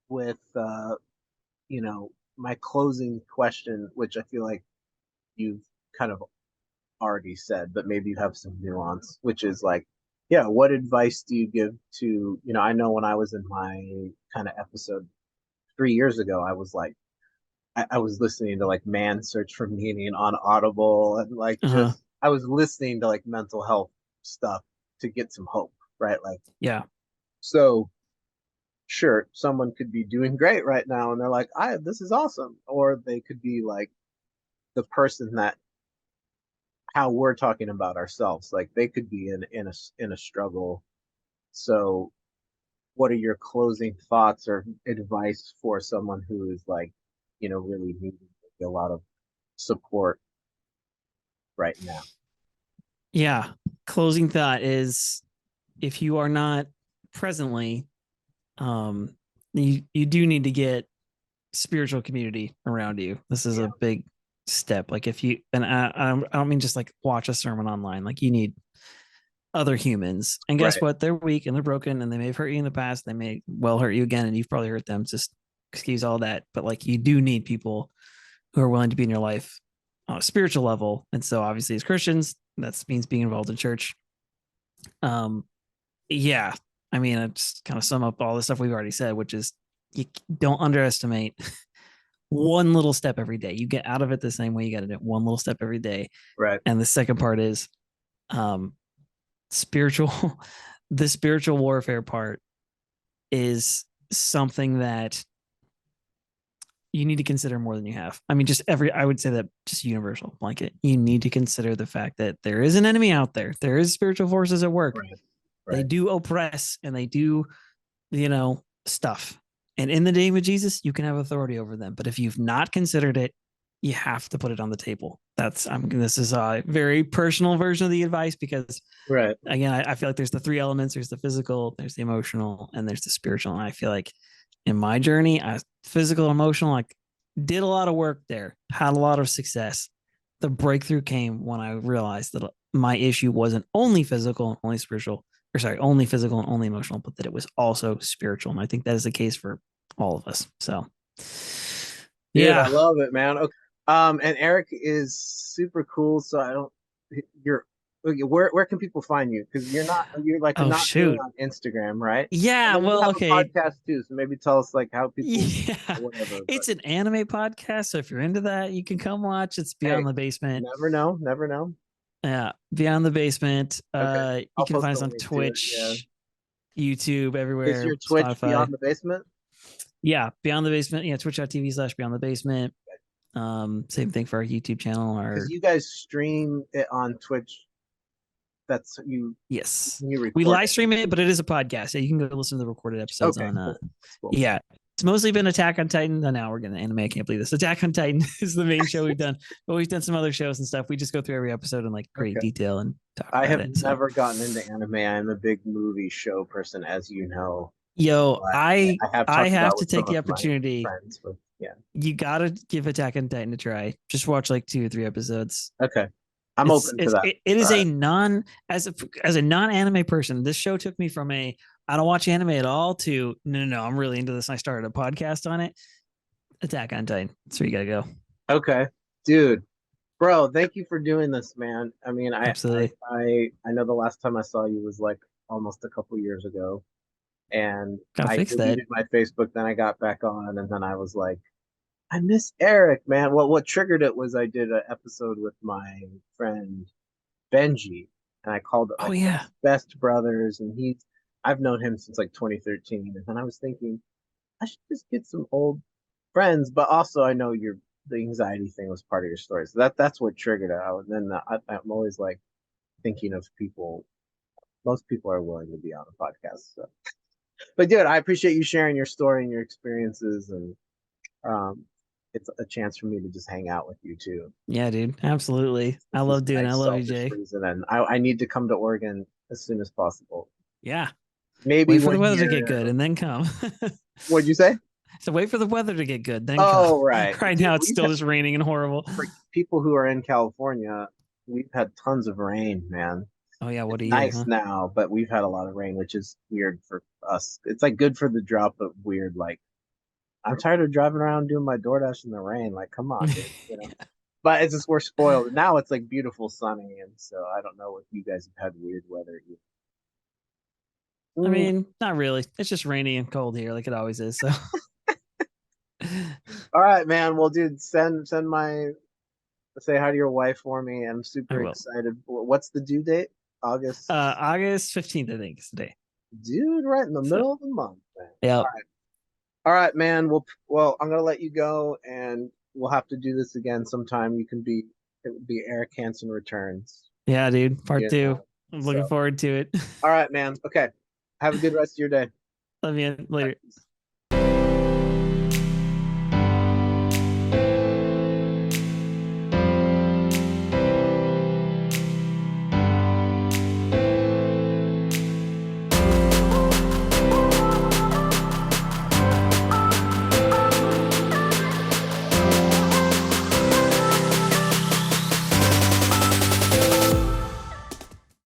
with you know, my closing question, which I feel like you've kind of already said, but maybe you have some nuance, which is like, yeah, what advice do you give to, I know when I was in my kind of episode 3 years ago, I was like, I was listening to like Man Search for Meaning on Audible and like Uh-huh. just, I was listening to like mental health stuff to get some hope, right? Like, Yeah. so sure, someone could be doing great right now and they're like, this is awesome. Or they could be like the person that how we're talking about ourselves. Like they could be in a struggle. So, what are your closing thoughts or advice for someone who is like, really needing a lot of support right now? Yeah. Closing thought is, if you are not presently, um, you do need to get spiritual community around you. This is Yeah, a big step. Like if you, and I don't mean just like watch a sermon online. Like you need other humans. And guess right, what? They're weak and they're broken and they may have hurt you in the past. They may well hurt you again, and you've probably hurt them. Just excuse all that. But like you do need people who are willing to be in your life on a spiritual level. And so obviously as Christians, that means being involved in church. Um, yeah. I mean, it's kind of sum up all the stuff we've already said, which is you don't underestimate one little step every day. You get out of it the same way. You got to do it one little step every day. right, And the second part is um spiritual the spiritual warfare part is something that you need to consider more than you have. I mean, I would say that just universal blanket. You need to consider the fact that there is an enemy out there. There is spiritual forces at work. right, They right, do oppress and they do, stuff. And in the name of Jesus, you can have authority over them. But if you've not considered it, you have to put it on the table. This is a very personal version of the advice because right, again, I feel like there's the three elements: there's the physical, there's the emotional, and there's the spiritual. And I feel like in my journey, physical, emotional, like did a lot of work there, had a lot of success. The breakthrough came when I realized that my issue wasn't only physical and only spiritual, or sorry, only physical and only emotional, but that it was also spiritual. And I think that is the case for all of us. So, dude, I yeah. love it, man. Okay. And Eric is super cool. So I don't, you're, okay, where can people find you? Because you're like Oh, not really shoot. on Instagram, right? And Yeah. then you Well, have a okay. podcast too. So maybe tell us like how people, Yeah, whatever. But it's an anime podcast. So if you're into that, you can come watch. It's hey, Beyond the Basement. never know, never know. Yeah, Beyond the Basement. Okay, You I'll can post find a us on link to it. Yeah. Twitch, YouTube, Is everywhere, your Twitch Spotify. Beyond the Basement? Yeah, Beyond the Basement. Yeah, twitch.tv/Beyond the Basement. Same thing for our YouTube channel. Because Our you guys stream it on Twitch. That's Yes, you we record live it. stream it, but it is a podcast. Yeah, you can go listen to the recorded episodes Okay, on. cool. That's cool. Yeah, it's mostly been Attack on Titan. And now we're getting anime. I can't believe this. Attack on Titan is the main show we've done, but we've done some other shows and stuff. We just go through every episode in like great Okay. detail and talk I about have it. So, never gotten into anime. I'm a big movie show person, as you know. yo, But I I have I talked have about to with some take the of my opportunity. friends. But yeah. You gotta give Attack on Titan a try. Just watch like 2 or 3 episodes. Okay. I'm It's open to it's that. it All is a right. non as a non-anime person. This show took me from a I don't watch anime at all to no, I'm really into this. And I started a podcast on it. Attack on Titan. That's where you gotta go. Okay. Dude, bro, thank you for doing this, man. I mean, Absolutely. I know the last time I saw you was like almost a couple years ago. And Gotta I fix that. deleted my Facebook, then I got back on, and then I was like, I miss Eric, man. Well, what triggered it was I did an episode with my friend Benji, and I called it Oh like yeah. best brothers, and I've known him since like 2013, and then I was thinking I should just get some old friends, but also I know the anxiety thing was part of your story, so that's what triggered it. And then I'm always like thinking of people. Most people are willing to be on a podcast, so. But dude, I appreciate you sharing your story and your experiences, and um, it's a chance for me to just hang out with you too. Yeah, dude. Absolutely. I This is love a doing it. I nice love you, selfish Jay. reason, and I need to come to Oregon as soon as possible. Yeah. Maybe Wait for the one weather to get year. good and then come. What'd you say? So wait for the weather to get good, then come. Oh, right. Right Dude, now it's still just raining and horrible. for people who are in California, we've had tons of rain, man. Oh yeah, what It's a year, nice huh? now, but we've had a lot of rain, which is weird for us. It's like good for the drop, but weird. Like I'm tired of driving around doing my DoorDash in the rain. Like, come on, dude. You know. But it's just we're spoiled. Now it's like beautiful sunny, and so I don't know if you guys have had weird weather. I Mm. mean, not really. It's just rainy and cold here, like it always is. So, All right, man. Well, dude, send my say hi to your wife for me. I'm I super will. excited. What's the due date? August. August 15th, I think, is today. Dude, right in the So, middle of the month, man. yep. All right, man. Well, I'm gonna let you go, and we'll have to do this again sometime. It would be Eric Hanson returns. Yeah, dude. Part You two. know. I'm So, looking forward to it. all right, man. Okay. Have a good rest of your day. Love you later.